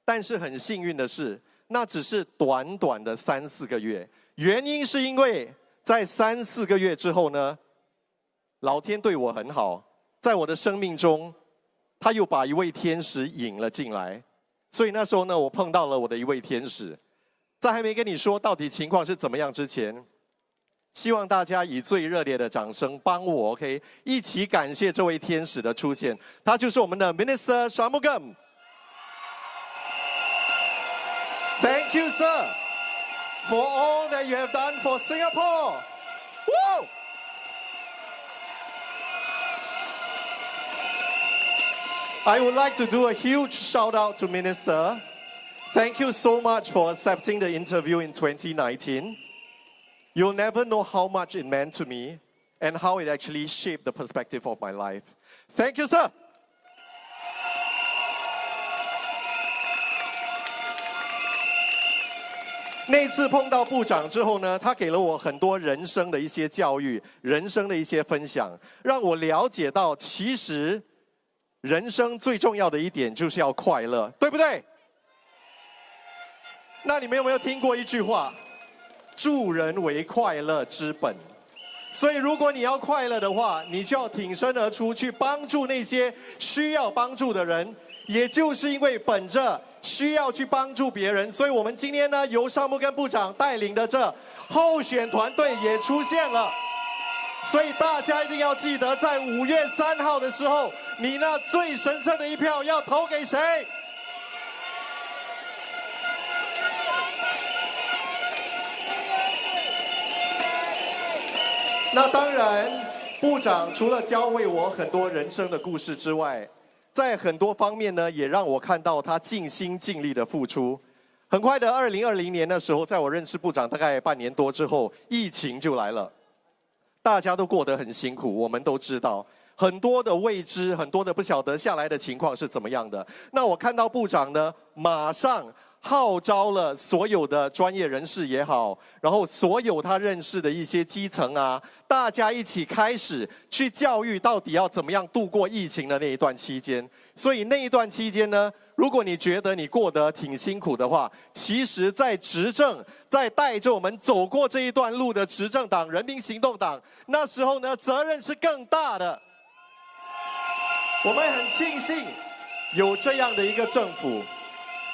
[SPEAKER 7] 但是很幸运的是，那只是短短的3、4个月。原因是因为在3、4个月之后呢，老天对我很好，在我的生命中，他又把一位天使引了进来。所以那时候呢，我碰到了我的一位天使。在还没跟你说到底情况是怎么样之前，希望大家以最热烈的掌声帮我 ，OK， 一起感谢这位天使的出现。他就是我们的 Minister Shanmugam。Thank you, sir, for all that you have done for Singapore. Woo! I would like to do a huge shout out to Minister. Thank you so much for accepting the interview in 2019. You'll never know how much it meant to me and how it actually shaped the perspective of my life. Thank you, sir. 那次碰到部长之后呢，他给了我很多人生的一些教育，人生的一些分享，让我了解到，其实人生最重要的一点就是要快乐，对不对？那你们有没有听过一句话？助人为快乐之本。所以如果你要快乐的话，你就要挺身而出，去帮助那些需要帮助的人。也就是因为本着需要去帮助别人，所以我们今天呢，由尚木根部长带领的这候选团队也出现了。所以大家一定要记得，在5月3号的时候，你那最神圣的一票要投给谁？那当然，部长除了教会我很多人生的故事之外，在很多方面呢，也让我看到他尽心尽力的付出。很快的2020年的时候，在我认识部长大概半年多之后，疫情就来了，大家都过得很辛苦，我们都知道很多的未知，很多的不晓得下来的情况是怎么样的。那我看到部长呢，马上号召了所有的专业人士也好，然后所有他认识的一些基层啊，大家一起开始去教育到底要怎么样度过疫情的那一段期间。所以那一段期间呢，如果你觉得你过得挺辛苦的话，其实在执政，在带着我们走过这一段路的执政党人民行动党，那时候呢，责任是更大的。我们很庆幸有这样的一个政府。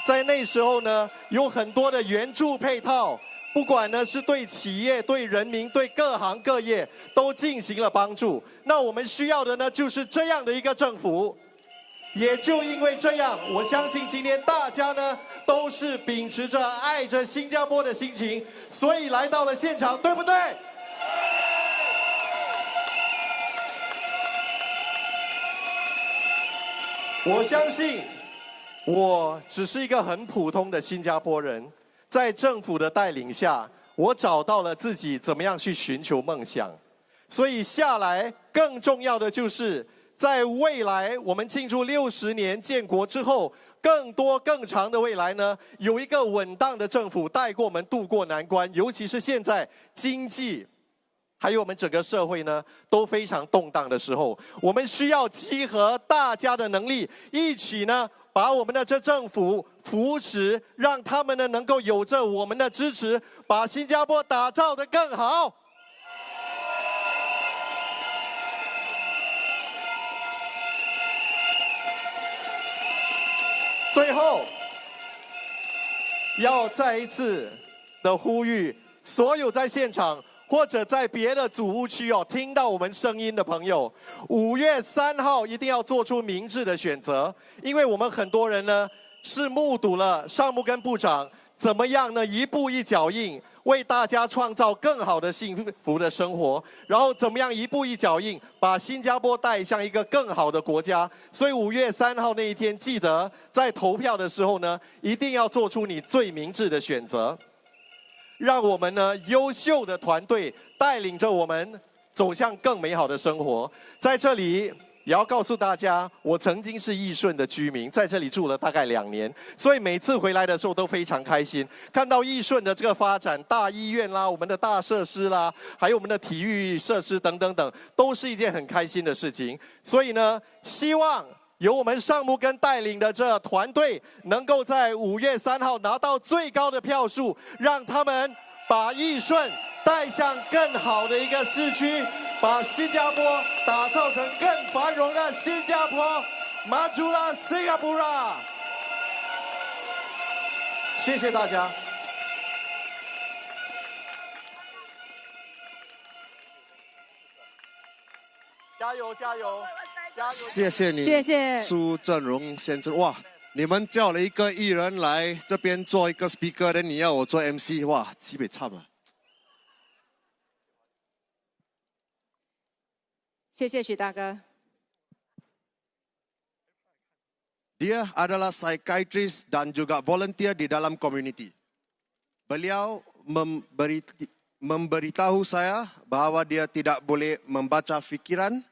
[SPEAKER 7] 在那时候呢，有很多的援助配套，不管呢是对企业、对人民、对各行各业都进行了帮助。那我们需要的呢，就是这样的一个政府。也就因为这样，我相信今天大家呢都是秉持着爱着新加坡的心情，所以来到了现场，对不对？我相信，我只是一个很普通的新加坡人，在政府的带领下，我找到了自己怎么样去寻求梦想。所以下来更重要的就是，在未来我们庆祝60年建国之后，更多更长的未来呢，有一个稳当的政府带过我们渡过难关，尤其是现在经济。还有我们整个社会呢都非常动荡的时候，我们需要集合大家的能力，一起呢把我们的这政府扶持，让他们呢能够有着我们的支持，把新加坡打造得更好。最后，要再一次的呼吁所有在现场或者在别的组屋区听到我们声音的朋友，5月3号一定要做出明智的选择，因为我们很多人呢是目睹了尚木根部长怎么样呢一步一脚印，为大家创造更好的幸福的生活，然后怎么样一步一脚印把新加坡带向一个更好的国家。所以5月3号那一天，记得在投票的时候呢，一定要做出你最明智的选择。让我们呢优秀的团队带领着我们走向更美好的生活。在这里也要告诉大家，我曾经是义顺的居民，在这里住了大概2年，所以每次回来的时候都非常开心，看到义顺的这个发展，大医院啦，我们的大设施啦，还有我们的体育设施等等等，都是一件很开心的事情。所以呢，希望由我们尚木根带领的这团队，能够在5月3号拿到最高的票数，让他们把义顺带向更好的一个市区，把新加坡打造成更繁荣的新加坡。马朱拉新加坡啦！谢谢大家。加油加油！
[SPEAKER 1] 谢谢你，
[SPEAKER 2] 谢谢
[SPEAKER 1] 苏振荣先生。哇，你们叫了一个艺人来这边做一个 speaker， 的你要我做 MC， 哇，基本差嘛。
[SPEAKER 2] 谢谢许大哥。
[SPEAKER 1] Dia adalah psychiatrist dan juga volunteer di dalam community. Beliau memberitahu saya bahawa dia tidak boleh membaca fikiran,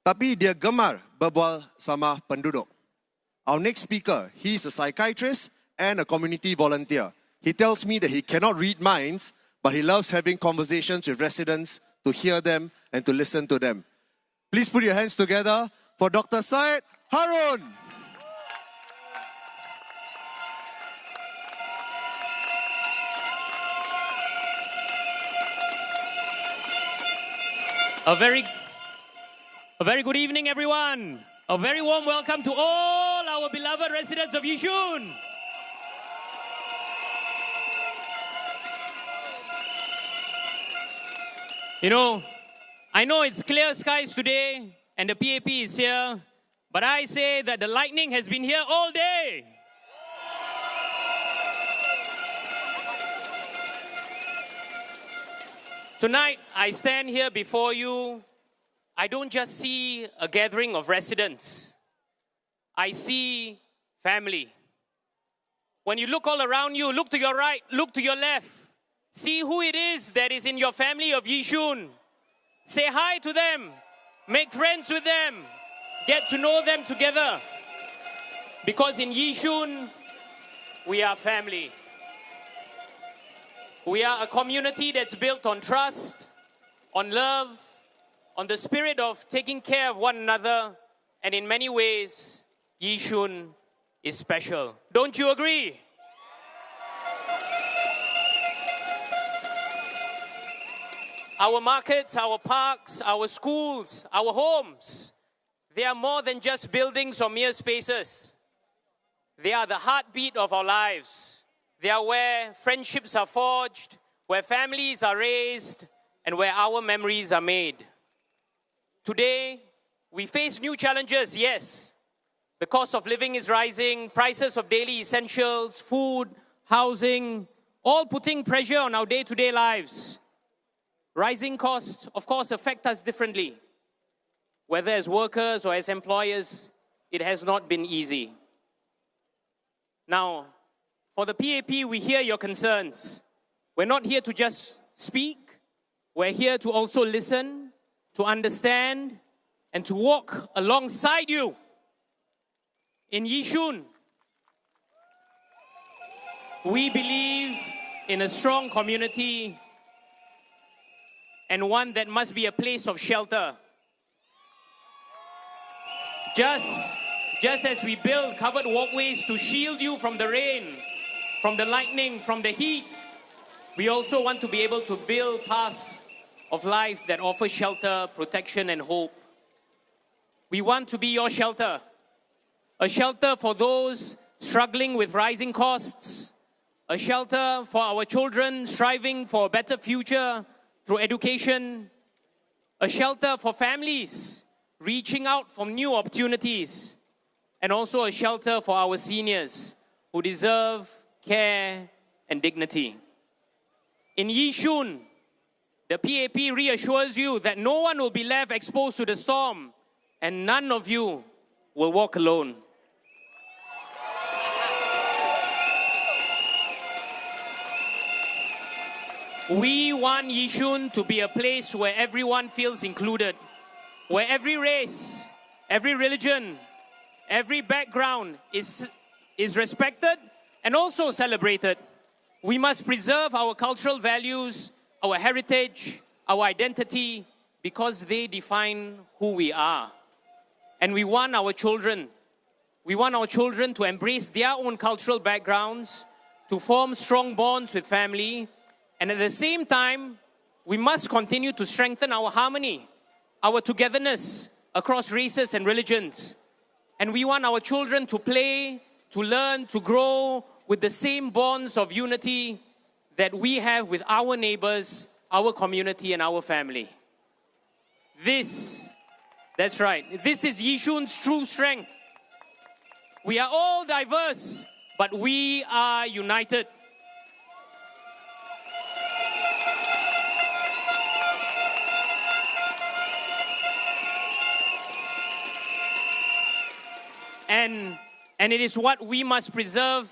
[SPEAKER 1] tapi dia gemar berbual sama penduduk. Our next speaker, he's a psychiatrist and a community volunteer. He tells me that he cannot read minds, but he loves having conversations with residents to hear them and to listen to them. Please put your hands together for Dr. Syed Harun.
[SPEAKER 4] A very good evening, everyone. A very warm welcome to all our beloved residents of Yishun. You know, I know it's clear skies today and the PAP is here, but I say that the lightning has been here all day. Tonight, I stand here before you. I don't just see a gathering of residents. I see family. When you look all around you, look to your right, look to your left. See who it is that is in your family of Yishun. Say hi to them. Make friends with them. Get to know them together. Because in Yishun, we are family. We are a community that's built on trust, on love, on the spirit of taking care of one another, and in many ways, Yishun is special. Don't you agree? Our markets, our parks, our schools, our homes, they are more than just buildings or mere spaces. They are the heartbeat of our lives. They are where friendships are forged, where families are raised, and where our memories are made. Today, we face new challenges, yes. The cost of living is rising, prices of daily essentials, food, housing, all putting pressure on our day-to-day lives. Rising costs, of course, affect us differently. Whether as workers or as employers, it has not been easy. Now, for the PAP, we hear your concerns. We're not here to just speak. We're here to also listen, to understand, and to walk alongside you. In Yishun, we believe in a strong community and one that must be a place of shelter. Just as we build covered walkways to shield you from the rain, from the lightning, from the heat, we also want to be able to build paths of life that offer shelter, protection, and hope. We want to be your shelter, a shelter for those struggling with rising costs, a shelter for our children striving for a better future through education, a shelter for families reaching out for new opportunities, and also a shelter for our seniors who deserve care and dignity. In Yishun, the PAP reassures you that no one will be left exposed to the storm and none of you will walk alone. We want Yishun to be a place where everyone feels included, where every race, every religion, every background is respected and also celebrated. We must preserve our cultural values, our heritage, our identity, because they define who we are. And we want our children to embrace their own cultural backgrounds, to form strong bonds with family, and at the same time, we must continue to strengthen our harmony, our togetherness across races and religions. And we want our children to play, to learn, to grow with the same bonds of unity that we have with our neighbors, our community, and our family. That's right, this is Yishun's true strength. We are all diverse, but we are united. And it is what we must preserve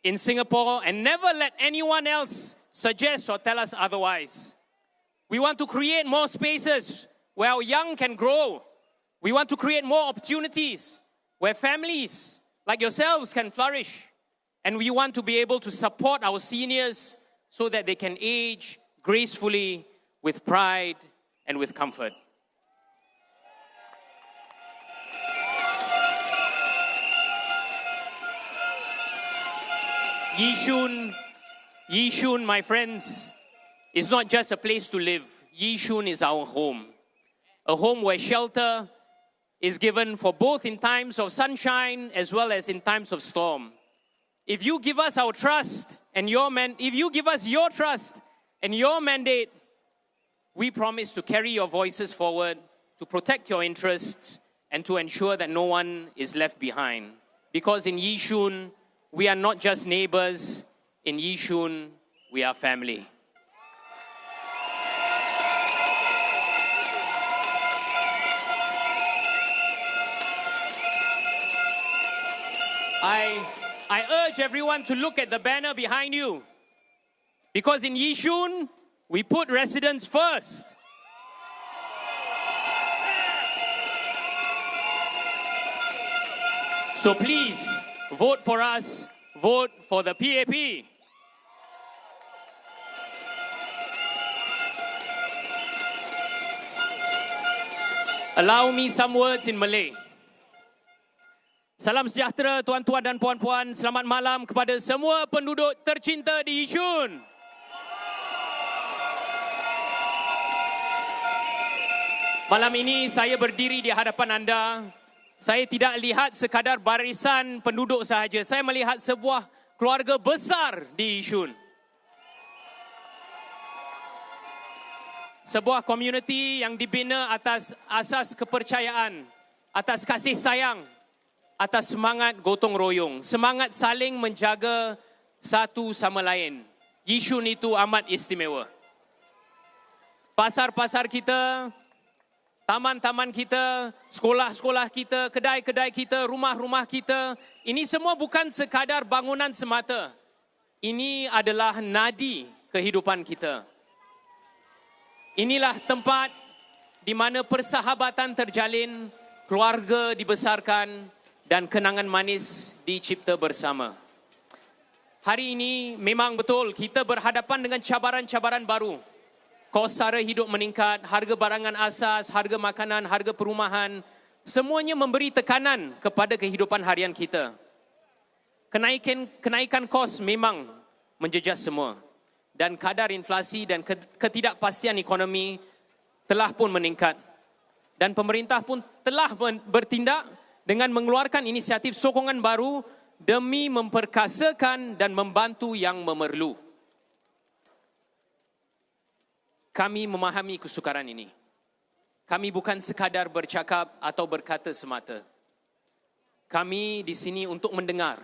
[SPEAKER 4] in Singapore and never let anyone else suggest or tell us otherwise. We want to create more spaces where our young can grow. We want to create more opportunities where families like yourselves can flourish. And we want to be able to support our seniors so that they can age gracefully with pride and with comfort. Yishun, my friends, is not just a place to live. Yishun is our home. A home where shelter is given for both in times of sunshine as well as in times of storm. If you give us our trust and if you give us your trust and your mandate, we promise to carry your voices forward, to protect your interests, and to ensure that no one is left behind. Because in Yishun, we are not just neighbors. In Yishun, we are family. I urge everyone to look at the banner behind you. Because in Yishun, we put residents first. So please, vote for us. Vote for the PAP. Allow me some words in Malay. Salam sejahtera tuan-tuan dan puan-puan. Selamat malam kepada semua penduduk tercinta di Yishun. Malam ini saya berdiri di hadapan anda. Saya tidak lihat sekadar barisan penduduk sahaja. Saya melihat sebuah keluarga besar di Yishun. Sebuah komuniti yang dibina atas asas kepercayaan, atas kasih sayang, atas semangat gotong royong, semangat saling menjaga satu sama lain. Yishun itu amat istimewa. Pasar-pasar kita, taman-taman kita, sekolah-sekolah kita, kedai-kedai kita, rumah-rumah kita, ini semua bukan sekadar bangunan semata. Ini adalah nadi kehidupan kita. Inilah tempat di mana persahabatan terjalin, keluarga dibesarkan dan kenangan manis dicipta bersama. Hari ini memang betul kita berhadapan dengan cabaran-cabaran baru. Kos sara hidup meningkat, harga barangan asas, harga makanan, harga perumahan, semuanya memberi tekanan kepada kehidupan harian kita. Kenaikan kos memang menjejas semua. Dan kadar inflasi dan ketidakpastian ekonomi telah pun meningkat. Dan pemerintah pun telah bertindak dengan mengeluarkan inisiatif sokongan baru demi memperkasakan dan membantu yang memerlu. Kami memahami kesukaran ini. Kami bukan sekadar bercakap atau berkata semata. Kami di sini untuk mendengar,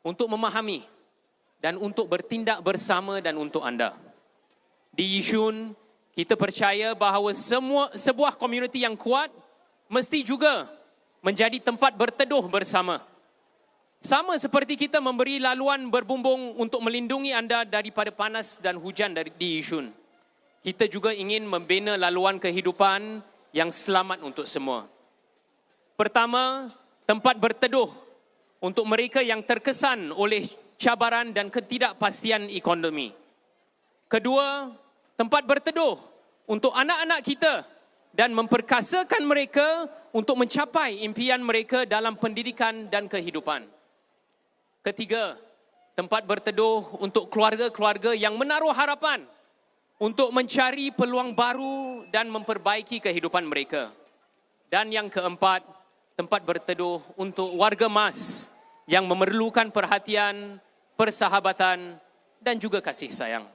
[SPEAKER 4] untuk memahami, dan untuk bertindak bersama dan untuk anda. Di Yishun, kita percaya bahawa sebuah komuniti yang kuat mesti juga menjadi tempat berteduh bersama. Sama seperti kita memberi laluan berbumbung untuk melindungi anda daripada panas dan hujan di Yishun. Kita juga ingin membina laluan kehidupan yang selamat untuk semua. Pertama, tempat berteduh untuk mereka yang terkesan oleh cabaran dan ketidakpastian ekonomi. Kedua, tempat berteduh untuk anak-anak kita dan memperkasakan mereka untuk mencapai impian mereka dalam pendidikan dan kehidupan. Ketiga, tempat berteduh untuk keluarga-keluarga yang menaruh harapan untuk mencari peluang baru dan memperbaiki kehidupan mereka. Dan yang keempat, tempat berteduh untuk warga emas yang memerlukan perhatian, persahabatan dan juga kasih sayang.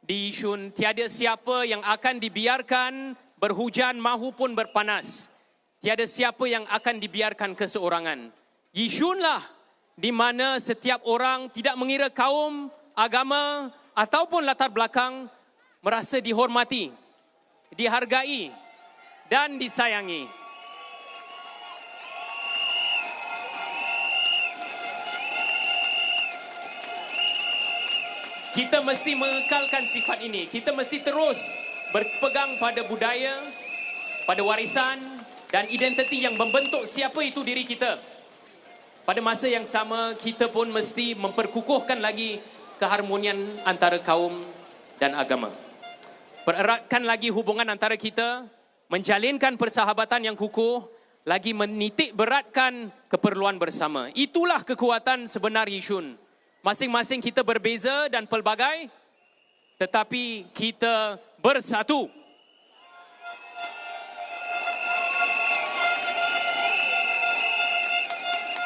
[SPEAKER 4] Di Yishun, tiada siapa yang akan dibiarkan berhujan mahupun berpanas. Tiada siapa yang akan dibiarkan keseorangan. Yishunlah di mana setiap orang tidak mengira kaum, agama ataupun latar belakang merasa dihormati, dihargai dan disayangi. Kita mesti mengekalkan sifat ini. Kita mesti terus berpegang pada budaya, pada warisan dan identiti yang membentuk siapa itu diri kita. Pada masa yang sama, kita pun mesti memperkukuhkan lagi keharmonian antara kaum dan agama. Pereratkan lagi hubungan antara kita, menjalinkan persahabatan yang kukuh, lagi menitik beratkan keperluan bersama. Itulah kekuatan sebenar Yishun. Masing-masing kita berbeza dan pelbagai, tetapi kita bersatu.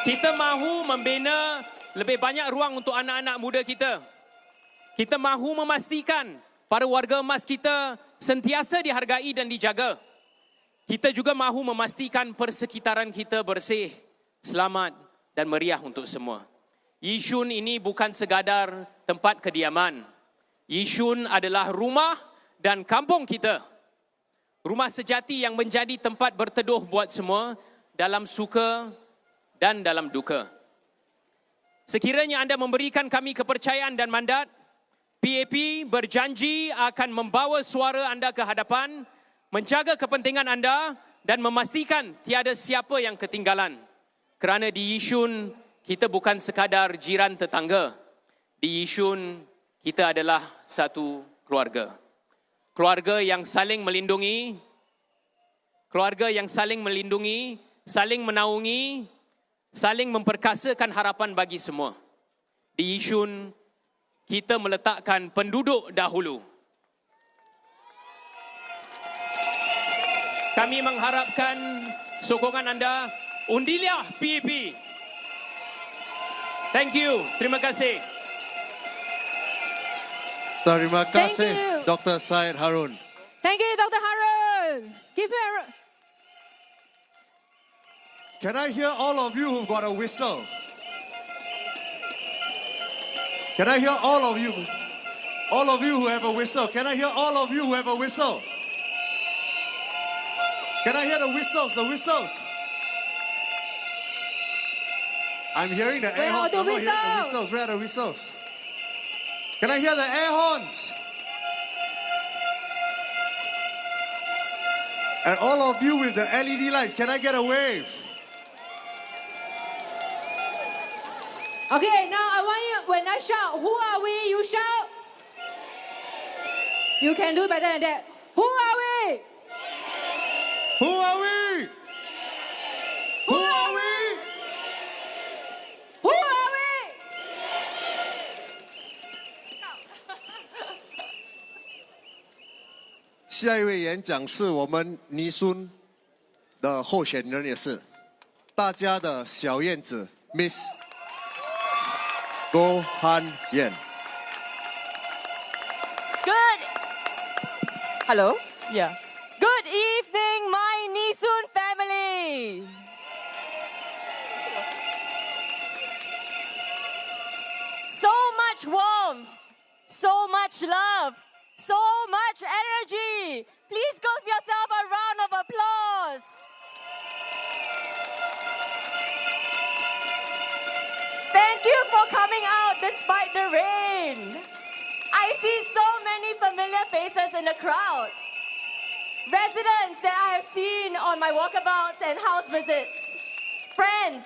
[SPEAKER 4] Kita mahu membina lebih banyak ruang untuk anak-anak muda kita. Kita mahu memastikan para warga emas kita sentiasa dihargai dan dijaga. Kita juga mahu memastikan persekitaran kita bersih, selamat dan meriah untuk semua. Yishun ini bukan sekadar tempat kediaman. Yishun adalah rumah dan kampung kita. Rumah sejati yang menjadi tempat berteduh buat semua dalam suka dan dalam duka. Sekiranya anda memberikan kami kepercayaan dan mandat, PAP berjanji akan membawa suara anda ke hadapan, menjaga kepentingan anda dan memastikan tiada siapa yang ketinggalan. Kerana di Yishun, kita bukan sekadar jiran tetangga. Di Yishun, kita adalah satu keluarga. Keluarga yang saling melindungi, saling menaungi, saling memperkasakan harapan bagi semua. Di Yishun, kita meletakkan penduduk dahulu. Kami mengharapkan sokongan anda. Undilah PAP. Thank you. Terima kasih.
[SPEAKER 1] Terima kasih, Dr. Syed Harun.
[SPEAKER 2] Thank you, Dr. Harun. Give him a...
[SPEAKER 1] Can I hear all of you who've got a whistle? Can I hear all of you? All of you who have a whistle. Can I hear all of you who have a whistle? Can I hear the whistles? The whistles. I'm hearing the air horns. I'm not hearing the whistles. Where are the whistles? Can I hear the air horns? And all of you with the LED lights, can I get a wave?
[SPEAKER 2] Okay, now I want you, when I shout, who are we? You shout. You can do better than that. Who are we?
[SPEAKER 1] Who are we? Who are we?
[SPEAKER 2] Who are we?
[SPEAKER 1] 下一位演讲是我们尼孙的候选人，也是大家的小燕子 Miss Gohan Yan。
[SPEAKER 8] Good. Hello? Yeah. Good evening, my Nisun family. So much warmth, so much love, so much energy. Please give yourself a round of applause. Thank you for coming out despite the rain. I see so many familiar faces in the crowd. Residents that I have seen on my walkabouts and house visits. Friends,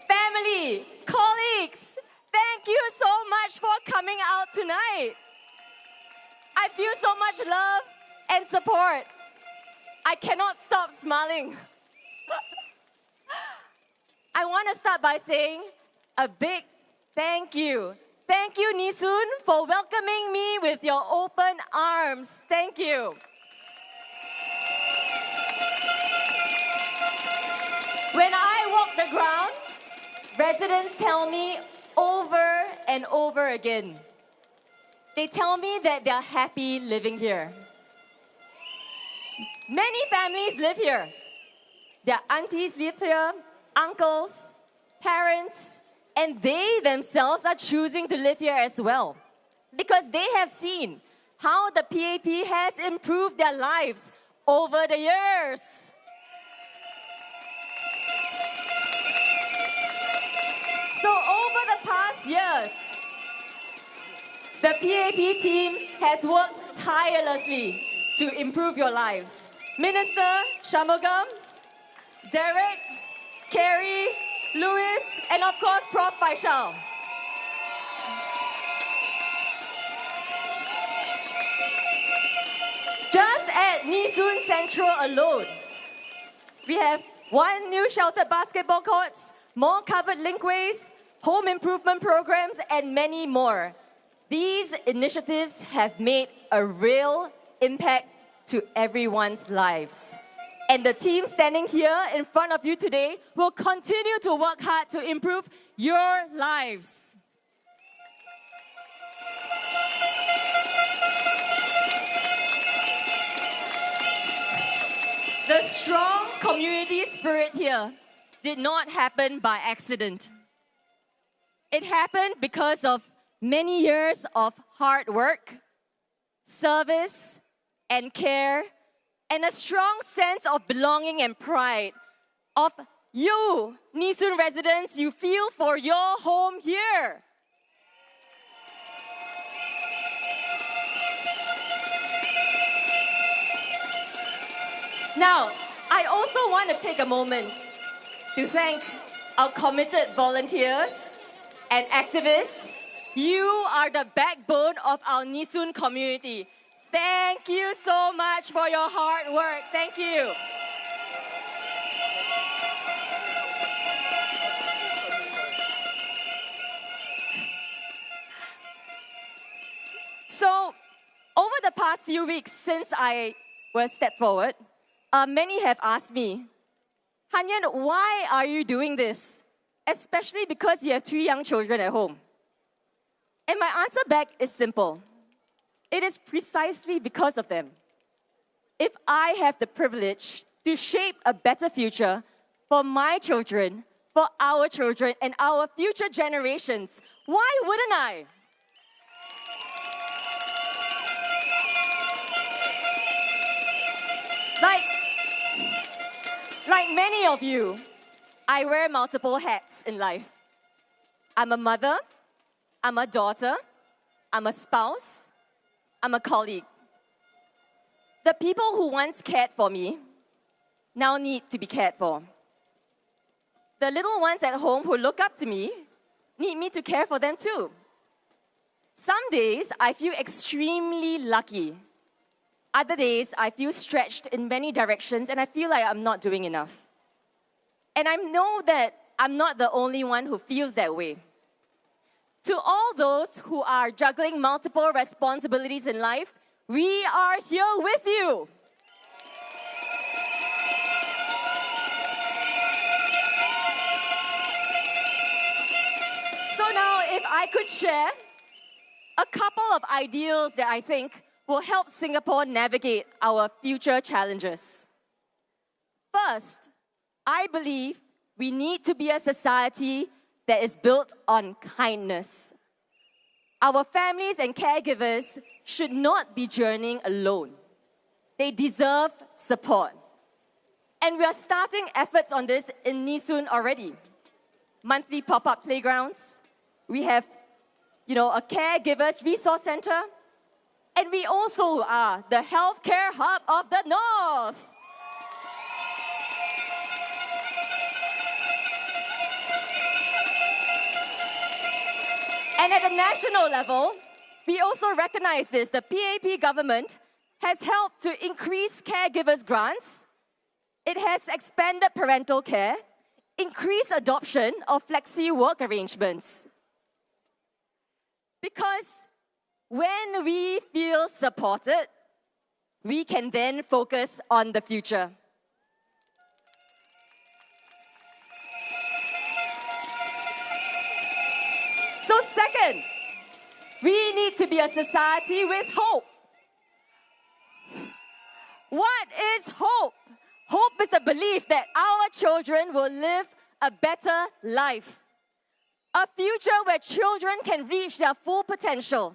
[SPEAKER 8] family, colleagues, thank you so much for coming out tonight. I feel so much love and support. I cannot stop smiling. I want to start by saying a big thank you. Thank you, Nisun, for welcoming me with your open arms. Thank you. When I walk the ground, residents tell me over and over again. They tell me that they're happy living here. Many families live here. Their aunties live here, uncles, parents, and they themselves are choosing to live here as well because they have seen how the PAP has improved their lives over the years. So over the past years, the PAP team has worked tirelessly to improve your lives. Minister Shanmugam, Derek, Carrie, Louis, and of course, Prof. Faisal. Just at Yishun Central alone, we have 1 new sheltered basketball courts, more covered linkways, home improvement programs, and many more. These initiatives have made a real impact to everyone's lives. And the team standing here in front of you today will continue to work hard to improve your lives. The strong community spirit here did not happen by accident. It happened because of many years of hard work, service, and care, and a strong sense of belonging and pride of you, Yishun residents, you feel for your home here. Now, I also want to take a moment to thank our committed volunteers and activists. You are the backbone of our Yishun community. Thank you so much for your hard work. Thank you. So, over the past few weeks since I was stepped forward, many have asked me, Han Yan, why are you doing this? Especially because you have 3 young children at home. And my answer back is simple. It is precisely because of them. If I have the privilege to shape a better future for my children, for our children, and our future generations. Why wouldn't I? Like many of you, I wear multiple hats in life. I'm a mother, I'm a daughter, I'm a spouse, I'm a colleague. The people who once cared for me now need to be cared for. The little ones at home who look up to me need me to care for them too. Some days I feel extremely lucky. Other days I feel stretched in many directions and I feel like I'm not doing enough. And I know that I'm not the only one who feels that way. To all those who are juggling multiple responsibilities in life, we are here with you. So now, if I could share a couple of ideals that I think will help Singapore navigate our future challenges. First, I believe we need to be a society that is built on kindness. Our families and caregivers should not be journeying alone. They deserve support. And we are starting efforts on this in Nee Soon already. Monthly pop-up playgrounds. We have, a caregivers resource center. And we also are the healthcare hub of the North. And at the national level, we also recognize this. The PAP government has helped to increase caregivers' grants. It has expanded parental care, increased adoption of flexi work arrangements. Because when we feel supported, we can then focus on the future. So second, we need to be a society with hope. What is hope? Hope is the belief that our children will live a better life. A future where children can reach their full potential.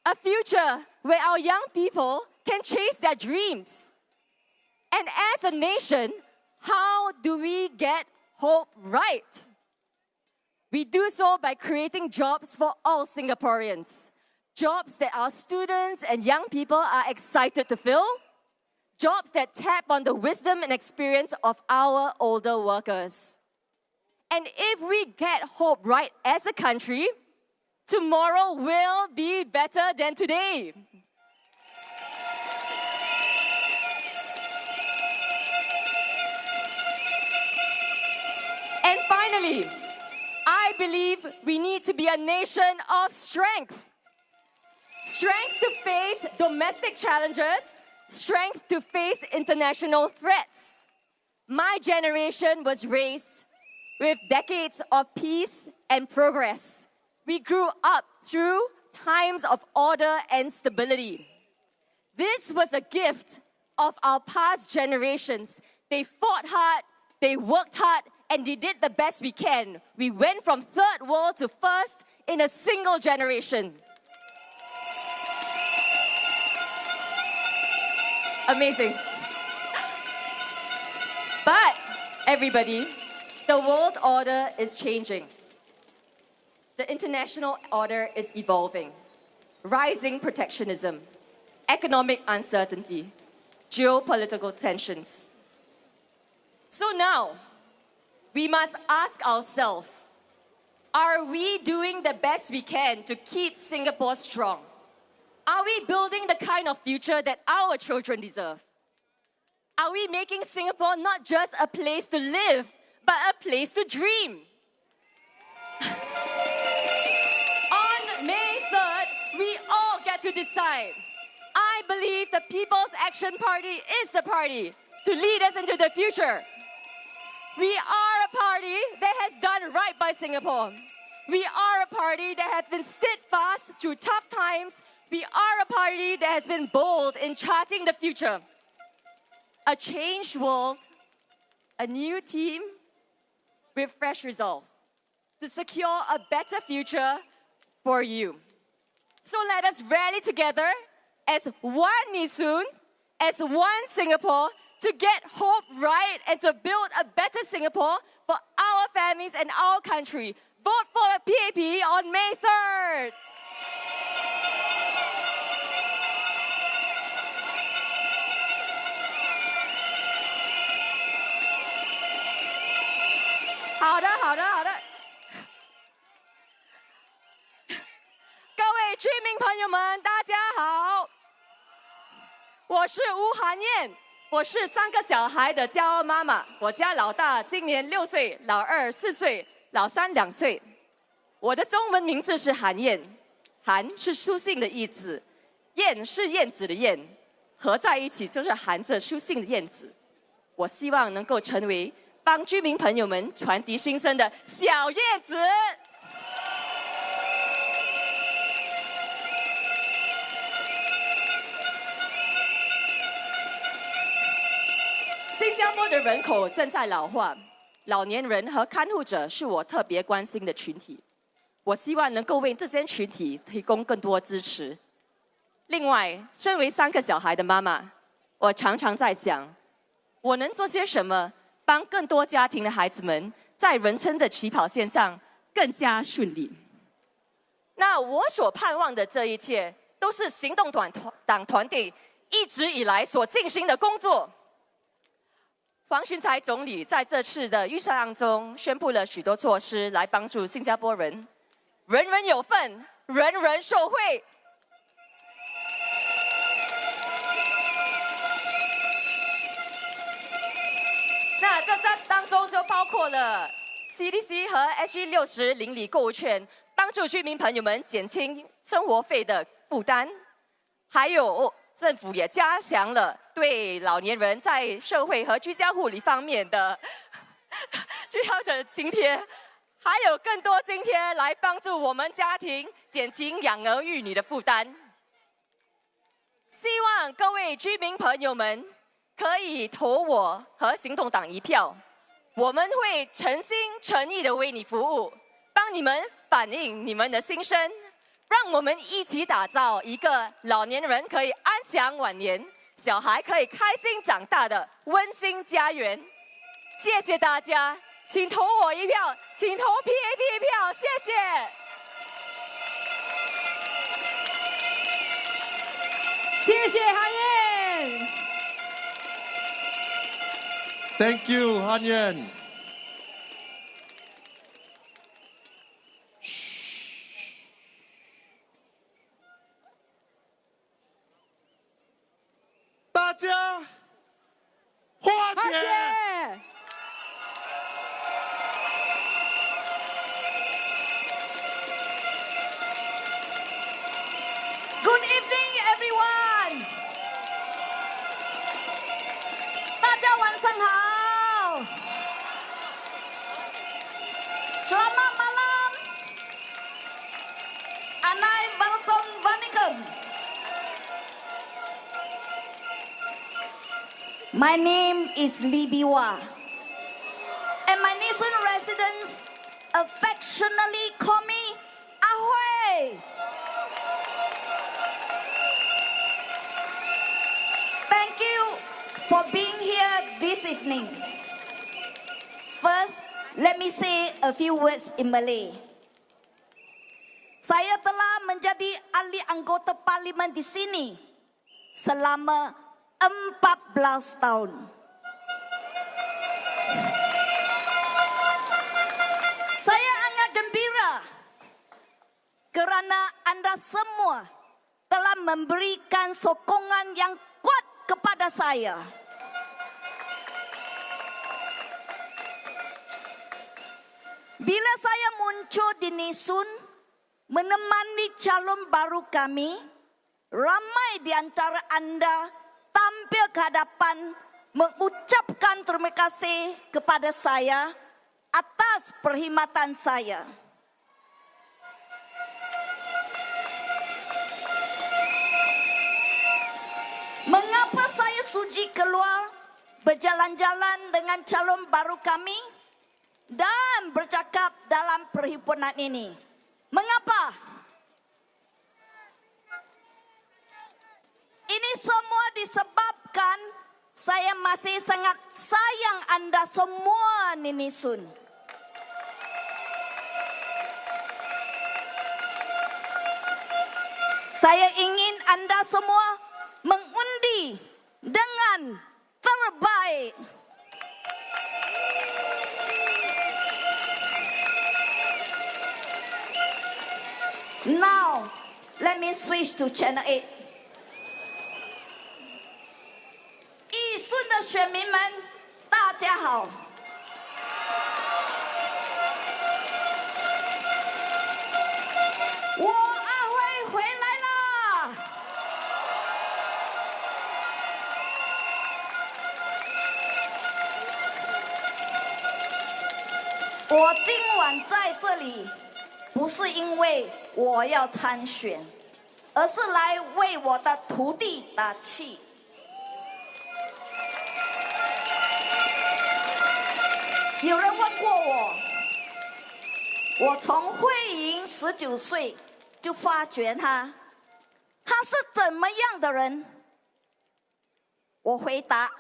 [SPEAKER 8] A future where our young people can chase their dreams. And as a nation, how do we get hope right? We do so by creating jobs for all Singaporeans. Jobs that our students and young people are excited to fill. Jobs that tap on the wisdom and experience of our older workers. And if we get hope right as a country, tomorrow will be better than today. And finally, I believe we need to be a nation of strength. Strength to face domestic challenges, strength to face international threats. My generation was raised with decades of peace and progress. We grew up through times of order and stability. This was a gift of our past generations. They fought hard, they worked hard, and they did the best we can. We went from third world to first in a single generation. Amazing. But, everybody, the world order is changing. The international order is evolving. Rising protectionism, economic uncertainty, geopolitical tensions. So now, we must ask ourselves, are we doing the best we can to keep Singapore strong? Are we building the kind of future that our children deserve? Are we making Singapore not just a place to live, but a place to dream? On May 3rd, we all get to decide. I believe the People's Action Party is the party to lead us into the future. We are a party that has done right by Singapore. We are a party that has been steadfast through tough times. We are a party that has been bold in charting the future. A changed world, a new team with fresh resolve to secure a better future for you. So let us rally together as one Nisun, as one Singapore, to get hope right and to build a better Singapore for our families and our country. Vote for the PAP on May 3rd.
[SPEAKER 2] 好的。
[SPEAKER 8] 各位居民朋友们，大家好，我是吴涵燕，我是3个小孩的骄傲妈妈。我家老大今年6岁，老二4岁，老三2岁。我的中文名字是韩燕，韩是书信的意思，燕是燕子的燕，合在一起就是含着书信的燕子。我希望能够成为帮居民朋友们传递心声的小叶子。新加坡的人口正在老化，老年人和看护者是我特别关心的群体。我希望能够为这些群体提供更多支持。另外，身为3个小孩的妈妈，我常常在想，我能做些什么，帮更多家庭的孩子们在人生的起跑线上更加顺利。那我所盼望的这一切，都是行动党团队一直以来所进行的工作。黄循财总理在这次的预算案中宣布了许多措施来帮助新加坡人，人人有份，人人受惠。那这当中就包括了 CDC 和 SG60 邻里购物券，帮助居民朋友们减轻生活费的负担，还有政府也加强了对老年人在社会和居家护理方面的需要的津贴，还有更多津贴来帮助我们家庭减轻养儿育女的负担。希望各位居民朋友们可以投我和行动党1票，我们会诚心诚意的为你服务，帮你们反映你们的心声，让我们一起打造一个老年人可以安享晚年，小孩可以开心长大的温馨家园。谢谢大家，请投我1票，请投 PAP 1票，谢
[SPEAKER 2] 谢
[SPEAKER 8] 谢。
[SPEAKER 2] 谢韩燕。
[SPEAKER 1] Thank you, Han Yan.
[SPEAKER 7] 大家化解。
[SPEAKER 2] Good evening, everyone. 大家晚上好。Selamat malam. Anai welcome Vanikum. My name is Biwa, and my Yishun residents affectionately call me Huing. Thank you for being here this evening. First, let me say a few words in Malay. Saya telah menjadi ahli anggota parlimen di sini selama 14 tahun. Saya sangat gembira kerana anda semua telah memberikan sokongan yang kuat kepada saya. Bila saya muncul di Yishun menemani calon baru kami, ramai di antara anda tampil ke hadapan mengucapkan terima kasih kepada saya atas perkhidmatan saya. Mengapa saya sudi keluar
[SPEAKER 9] berjalan-jalan dengan calon baru kami dan bercakap dalam perhimpunan ini. Mengapa? Ini semua disebabkan saya masih sangat sayang Anda semua Ninisun. Saya ingin Anda semua mengundi dengan terbaik. Now, let me switch to channel 8. 义顺的选民们，大家好。我阿辉回来啦！我今晚在这里，不是因为我要参选，而是来为我的徒弟打气。有人问过我从慧莹19岁就发觉他是怎么样的人？我回答，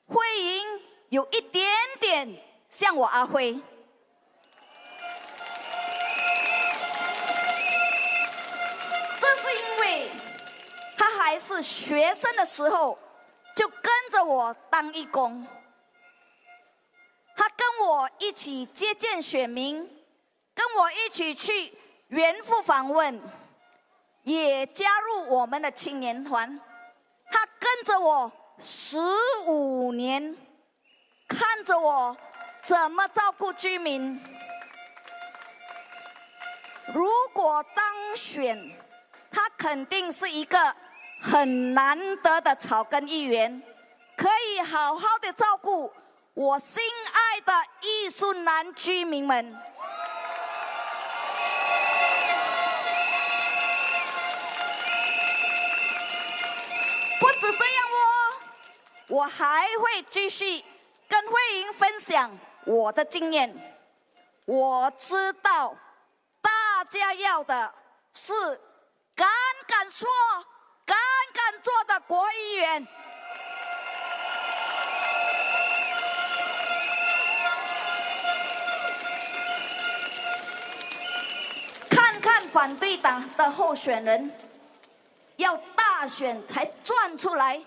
[SPEAKER 9] 慧莹有一点点像我阿辉。这是因为他还是学生的时候就跟着我当义工。他跟我一起接见选民，跟我一起去原附访问，也加入我们的青年团。他跟着我15年，看着我怎么照顾居民。如果当选，他肯定是一个很难得的草根议员，可以好好的照顾我心爱的义顺南居民们。不止这样我还会继续跟慧莹分享我的经验。我知道大家要的是敢说、敢做的国会议员。看反对党的候选人，要大选才转出来，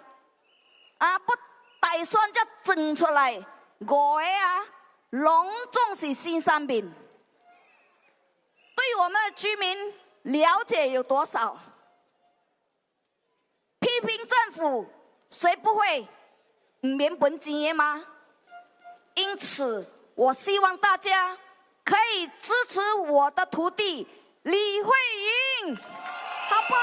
[SPEAKER 9] 不打算就整出来，我隆重是新三品。对我们的居民了解有多少？批评政府，谁不会？免本经验吗？因此，我希望大家可以支持我的徒弟李慧莹，好不好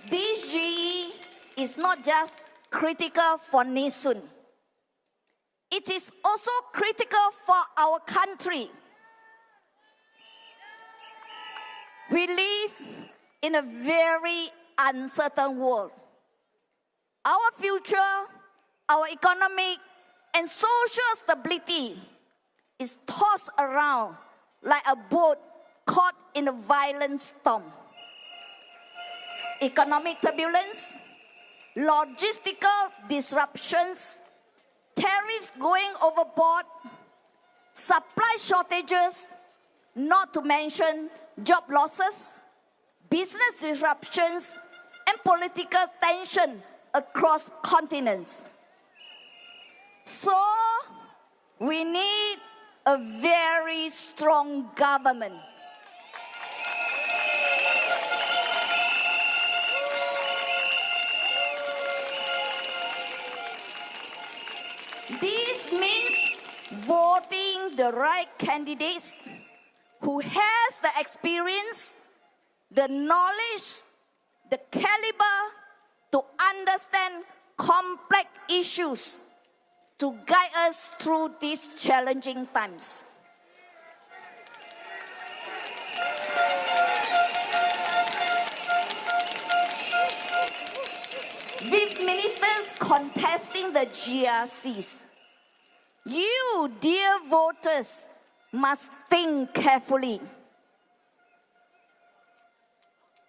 [SPEAKER 9] ？This GE is not just critical for Nisun. It is also critical for our country. We live in a very uncertain world. Our future, our economic and social stability is tossed around like a boat caught in a violent storm. Economic turbulence, logistical disruptions, tariffs going overboard, supply shortages, not to mention job losses, business disruptions, and political tension across continents. So, we need a very strong government. This means voting the right candidates who has the experience, the knowledge, the caliber to understand complex issues to guide us through these challenging times. contesting the GRCs. You, dear voters, must think carefully.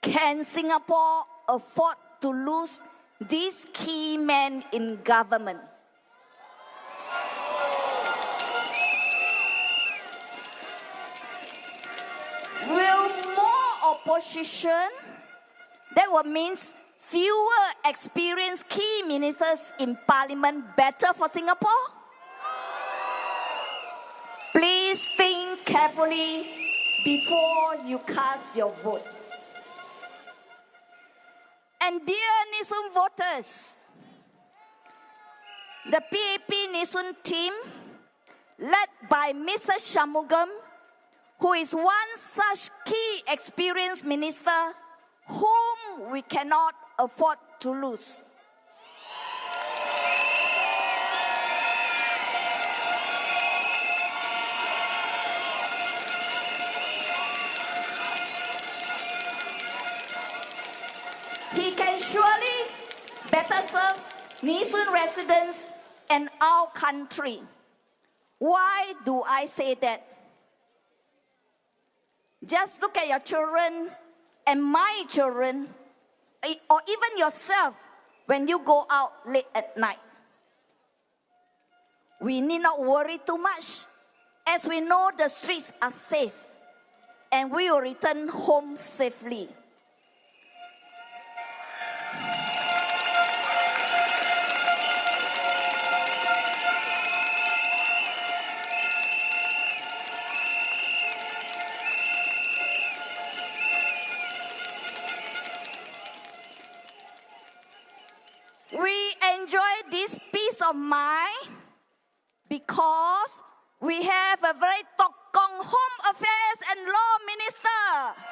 [SPEAKER 9] Can Singapore afford to lose these key men in government? Will more opposition, that will mean fewer experienced key ministers in parliament, better for Singapore? Please think carefully before you cast your vote. And dear Nisun voters, the PAP Nisun team, led by Mr. Shanmugam, who is one such key experienced minister whom we cannot afford to lose. He can surely better serve Nisun residents and our country. Why do I say that? Just look at your children and my children, or even yourself when you go out late at night. We need not worry too much, as we know the streets are safe and we will return home safely. We enjoy this peace of mind because we have a very tokong Home Affairs and Law Minister.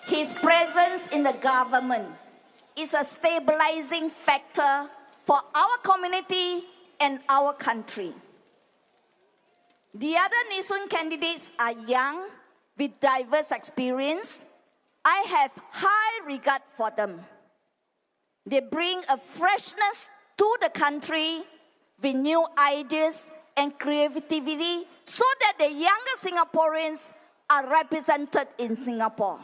[SPEAKER 9] His presence in the government is a stabilizing factor for our community and our country. The other Nisun candidates are young with diverse experience. I have high regard for them. They bring a freshness to the country with new ideas and creativity so that the younger Singaporeans are represented in Singapore.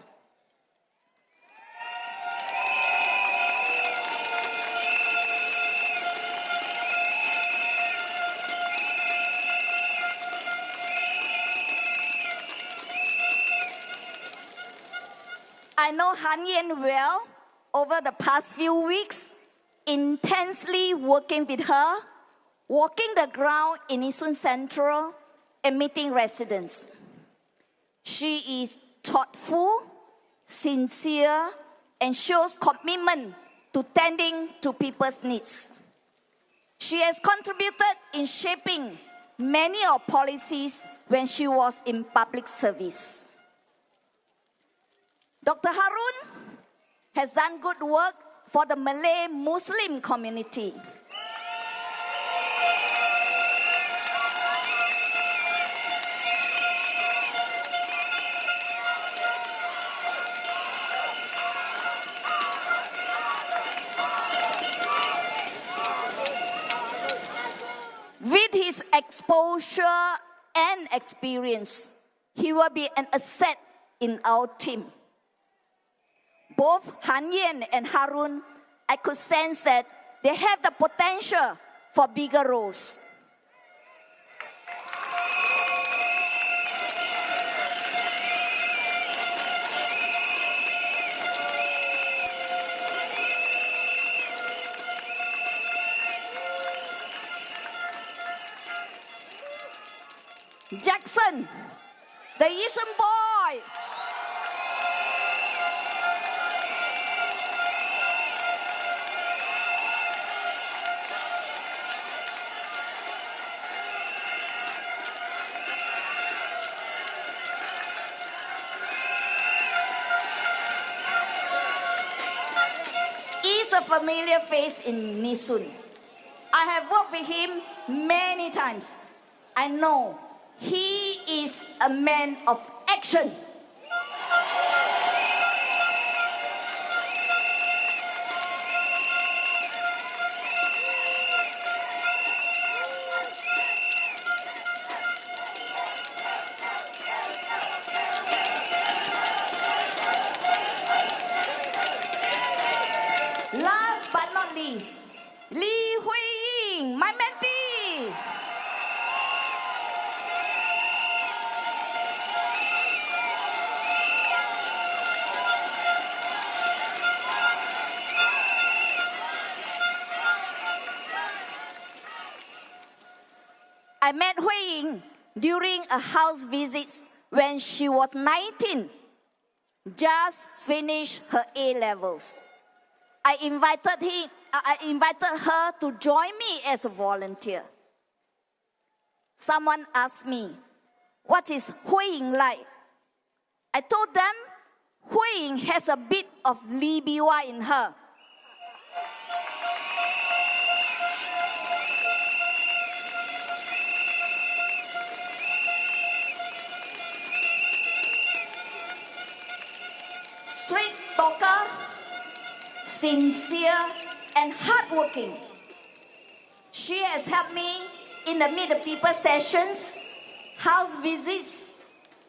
[SPEAKER 9] I know Han Yan well over the past few weeks, intensely working with her, walking the ground in Yishun Central and meeting residents. She is thoughtful, sincere, and shows commitment to tending to people's needs. She has contributed in shaping many of policies when she was in public service. Dr. Harun has done good work for the Malay Muslim community. With his exposure and experience, he will be an asset in our team. Both Han Yan and Harun, I could sense that they have the potential for bigger roles. Jackson, the Yishun boy. a familiar face in Yishun. I have worked with him many times. I know he is a man of action. Last but not least, Huing, my mentee. I met Huing during a house visit when she was 19, just finished her A-levels. I invited her to join me as a volunteer. Someone asked me, what is Huing like? I told them, Huing has a bit of Biwa in her. Straight talker, sincere and hardworking. She has helped me in the Meet the People sessions, house visits,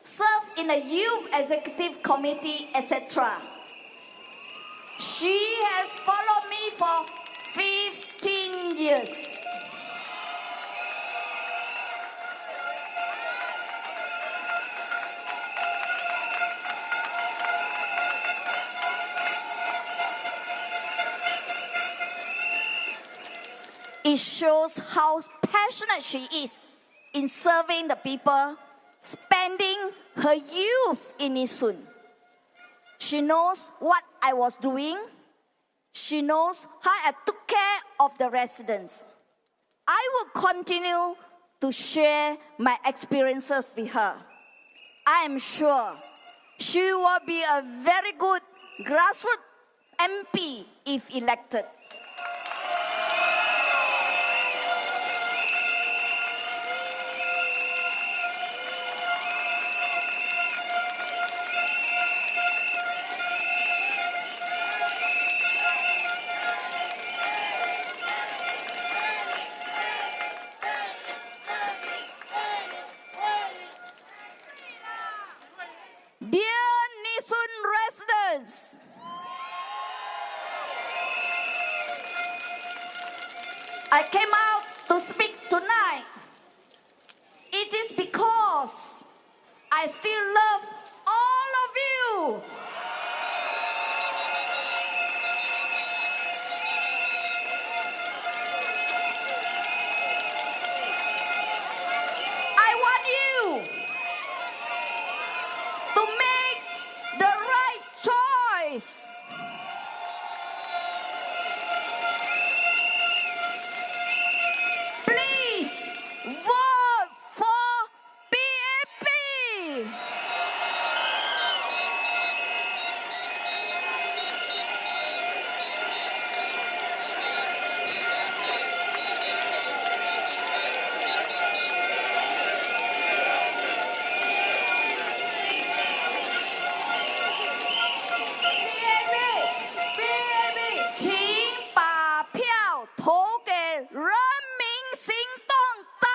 [SPEAKER 9] served in the youth executive committee, etc. She has followed me for 15 years. It shows how passionate she is in serving the people, spending her youth in Yishun. She knows what I was doing. She knows how I took care of the residents. I will continue to share my experiences with her. I am sure she will be a very good grassroots MP if elected. I came out to speak tonight. It is because I still love all of you. I want you to make the right choice. Vote for PAP. PAP， 请把票投给人民行动党。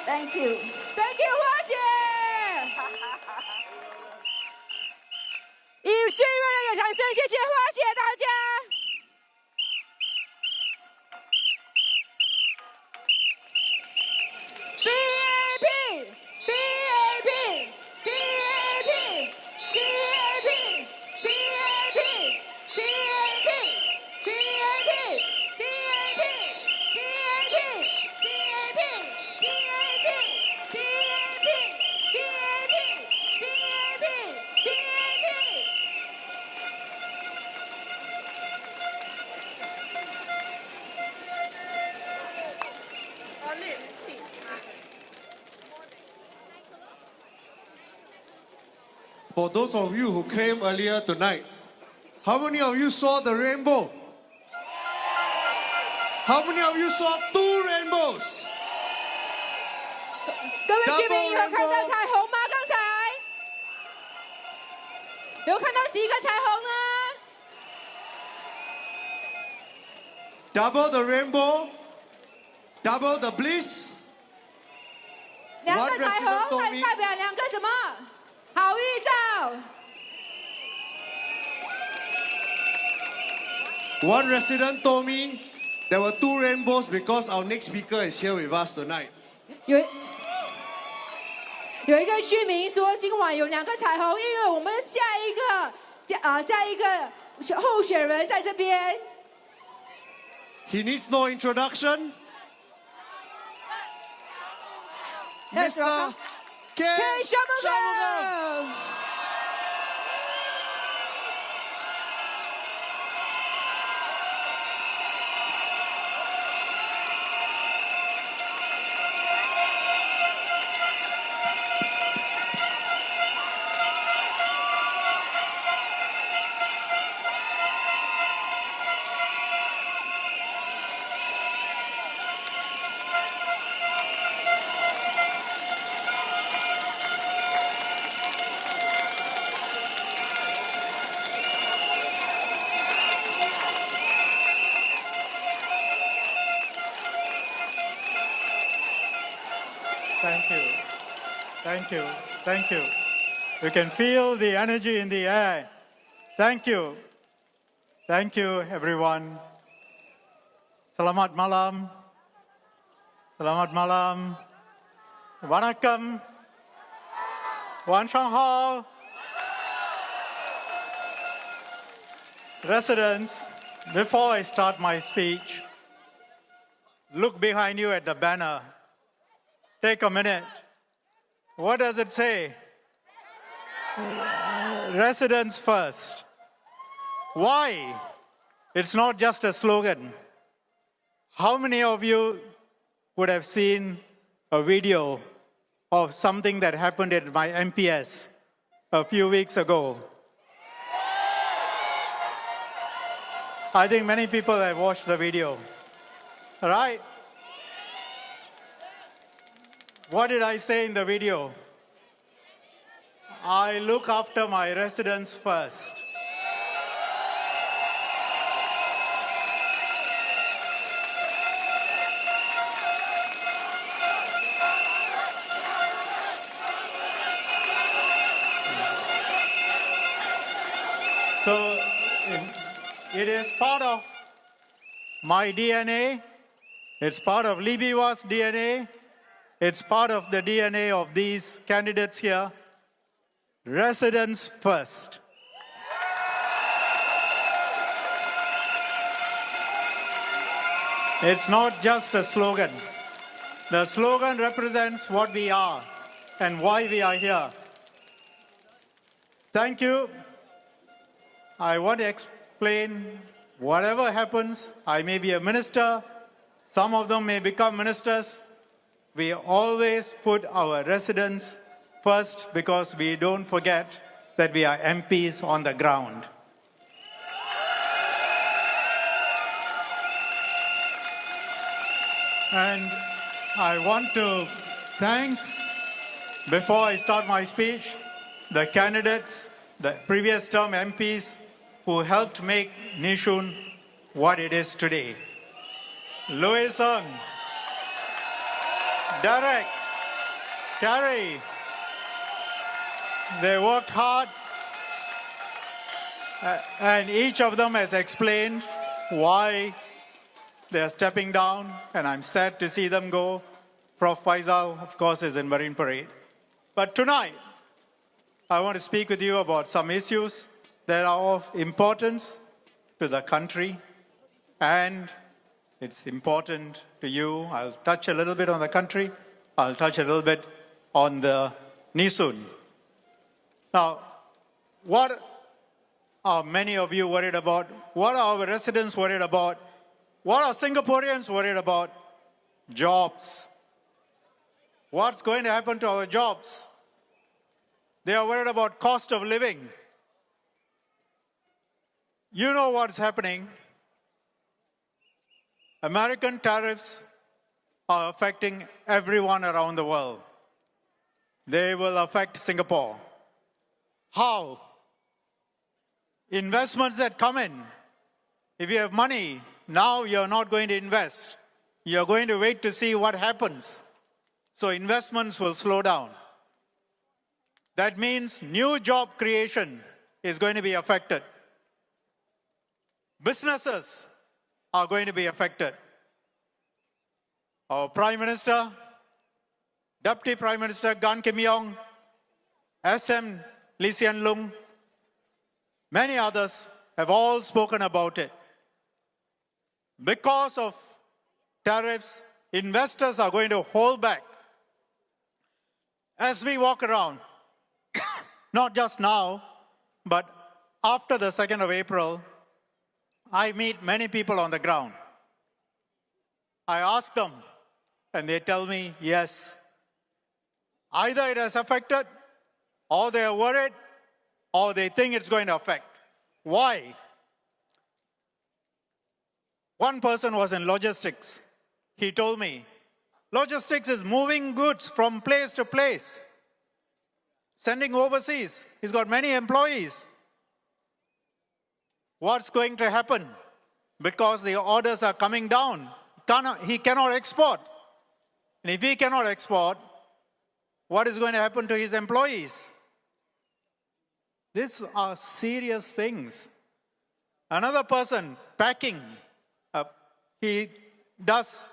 [SPEAKER 9] Thank you.
[SPEAKER 2] Thank you，花姐。以最热烈的掌声，谢谢花姐大家。
[SPEAKER 1] For those of you who came earlier tonight, how many of you saw the rainbow? How many of you saw 2 rainbows?
[SPEAKER 2] 各位居民有看到彩虹吗？刚才有看到几个彩虹呢？
[SPEAKER 1] Double the rainbow, double the bliss.
[SPEAKER 2] 2个彩虹代表2个什么？好预兆。
[SPEAKER 1] One resident told me there were 2 rainbows because our next speaker is here with us tonight.
[SPEAKER 2] 有一个居民说，今晚有2个彩虹，因为我们下一个候选人在这边。
[SPEAKER 1] He needs no introduction. Mr. K. Shanmugam.
[SPEAKER 10] Thank you. Thank you. Thank you. You can feel the energy in the air. Thank you. Thank you, everyone. Selamat malam. Selamat malam. Vanakkam. Wan Shang Hao. Residents, before I start my speech, look behind you at the banner. Take a minute. What does it say? Residents first. Why? It's not just a slogan. How many of you would have seen a video of something that happened at my MPS a few weeks ago? I think many people have watched the video. Right? What did I say in the video? I look after my residents first. So it is part of my DNA. It's part of Biwa's DNA. It's part of the DNA of these candidates here. Residents first. It's not just a slogan. The slogan represents what we are and why we are here. Thank you. I want to explain whatever happens. I may be a minister. Some of them may become ministers. We always put our residents first because we don't forget that we are MPs on the ground. And I want to thank, before I start my speech, the candidates, the previous term MPs who helped make Yishun what it is today. Louis Sung, Derek, Carrie, they worked hard and each of them has explained why they're stepping down, and I'm sad to see them go. Prof. Faisal, of course, is in Marine Parade. But tonight, I want to speak with you about some issues that are of importance to the country, and it's important to you. I'll touch a little bit on the country. I'll touch a little bit on the Yishun. Now, what are many of you worried about? What are our residents worried about? What are Singaporeans worried about? Jobs. What's going to happen to our jobs? They are worried about cost of living. You know what's happening. American tariffs are affecting everyone around the world. They will affect Singapore. How? Investments that come in. If you have money, now you're not going to invest. You're going to wait to see what happens. So investments will slow down. That means new job creation is going to be affected. Businesses are going to be affected. Our Prime Minister, Deputy Prime Minister Gan Kim Yong, SM Lee Hsien Loong, many others have all spoken about it. Because of tariffs, investors are going to hold back. As we walk around, not just now, but after the 2nd of April, I meet many people on the ground. I ask them, and they tell me, yes, either it has affected, or they are worried, or they think it's going to affect. Why? One person was in logistics. He told me, logistics is moving goods from place to place, sending overseas. He's got many employees. What's going to happen? Because the orders are coming down. He cannot export. And if he cannot export, what is going to happen to his employees? These are serious things. Another person, packing, he does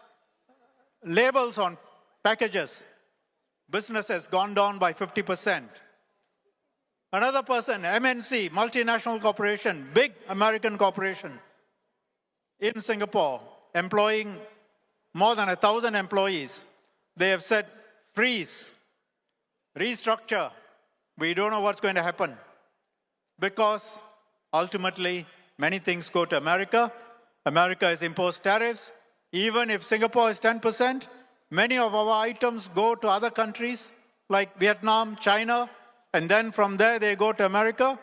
[SPEAKER 10] labels on packages. Business has gone down by 50%. Another person, MNC, multinational corporation, big American corporation in Singapore, employing more than 1,000 employees. They have said, freeze, restructure. We don't know what's going to happen. Because ultimately, many things go to America. America has imposed tariffs. Even if Singapore is 10%, many of our items go to other countries like Vietnam, China, and then from there they go to America.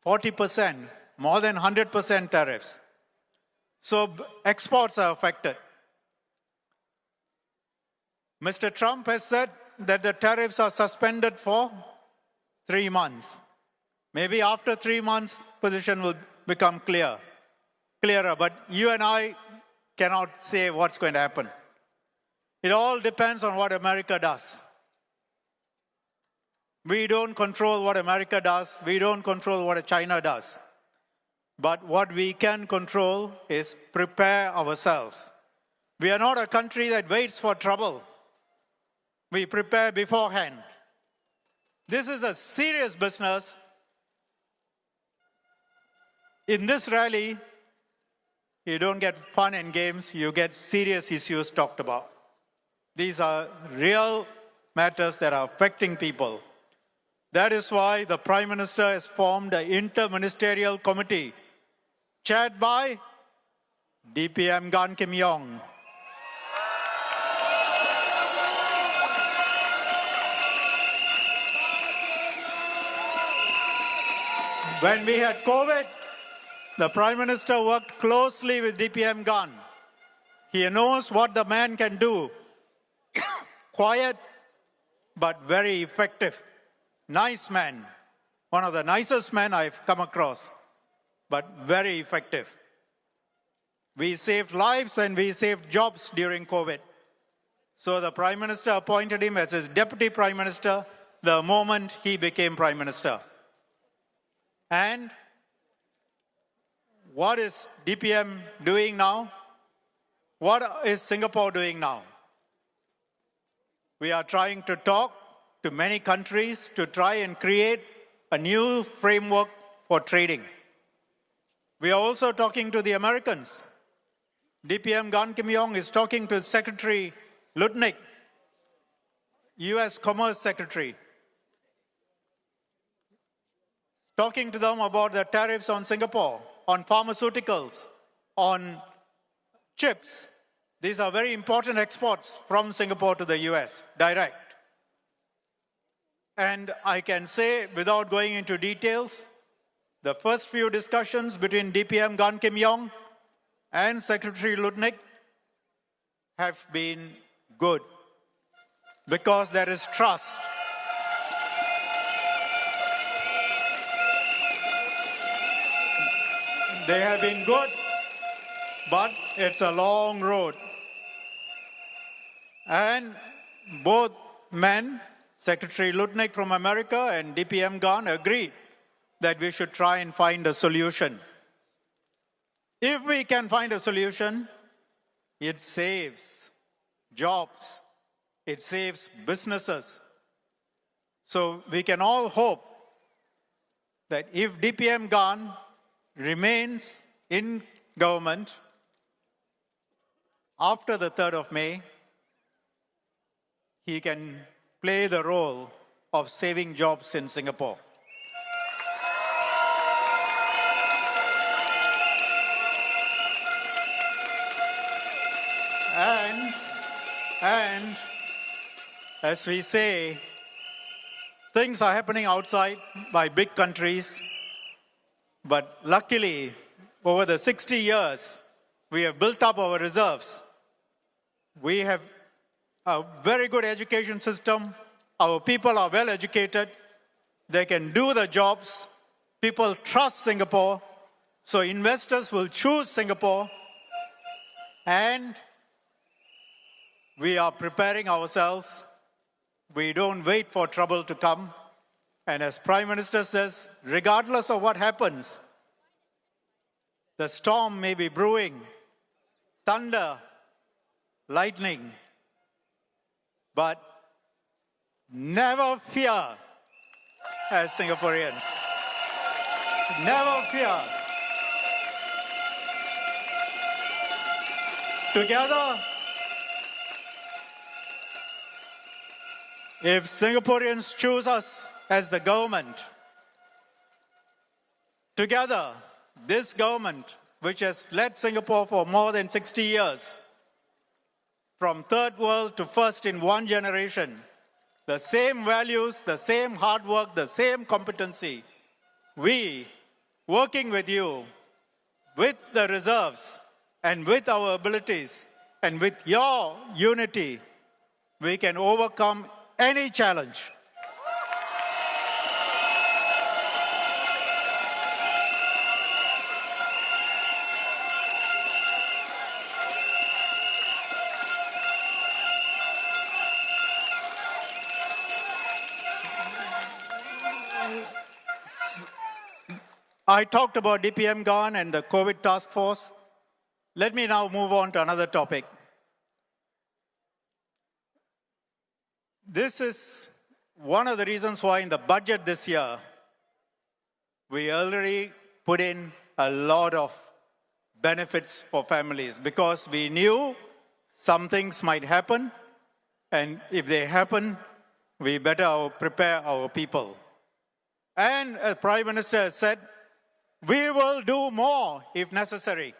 [SPEAKER 10] 40%, more than 100% tariffs. So exports are affected. Mr. Trump has said that the tariffs are suspended for 3 months. Maybe after 3 months, position will become clearer. But you and I cannot say what's going to happen. It all depends on what America does. We don't control what America does. We don't control what China does. But what we can control is prepare ourselves. We are not a country that waits for trouble. We prepare beforehand. This is a serious business. In this rally, you don't get fun and games, you get serious issues talked about. These are real matters that are affecting people. That is why the Prime Minister has formed an inter-ministerial committee chaired by DPM Gan Kim Yong. When we had COVID, the Prime Minister worked closely with DPM Gan. He knows what the man can do. Quiet, but very effective. Nice man. One of the nicest men I've come across, but very effective. We saved lives and we saved jobs during COVID. So the Prime Minister appointed him as his Deputy Prime Minister the moment he became Prime Minister. And what is DPM doing now? What is Singapore doing now? We are trying to talk to many countries to try and create a new framework for trading. We are also talking to the Americans. DPM Gan Kim Yong is talking to Secretary Lutnick, US Commerce Secretary, talking to them about the tariffs on Singapore, on pharmaceuticals, on chips. These are very important exports from Singapore to the US, direct. And I can say, without going into details, the first few discussions between DPM Gan Kim Yong and Secretary Lutnick have been good because there is trust. They have been good, but it's a long road. And both men, Secretary Lutnick from America and DPM Gan, agreed that we should try and find a solution. If we can find a solution, it saves jobs, it saves businesses. So we can all hope that if DPM Gan remains in government after the 3rd of May, he can play the role of saving jobs in Singapore. And as we say, things are happening outside by big countries, but luckily, over the 60 years, we have built up our reserves. We have a very good education system. Our people are well educated. They can do the jobs. People trust Singapore. So investors will choose Singapore. And we are preparing ourselves. We don't wait for trouble to come. And as Prime Minister says, regardless of what happens, the storm may be brewing, thunder, lightning, but never fear as Singaporeans. Never fear. Together, if Singaporeans choose us as the government, together, this government, which has led Singapore for more than 60 years, from third world to first in one generation, the same values, the same hard work, the same competency, we, working with you, with the reserves, and with our abilities, and with your unity, we can overcome any challenge. I talked about DPM Gan and the COVID task force. Let me now move on to another topic. This is one of the reasons why in the budget this year, we already put in a lot of benefits for families because we knew some things might happen, and if they happen, we better prepare our people. And as Prime Minister has said, we will do more if necessary.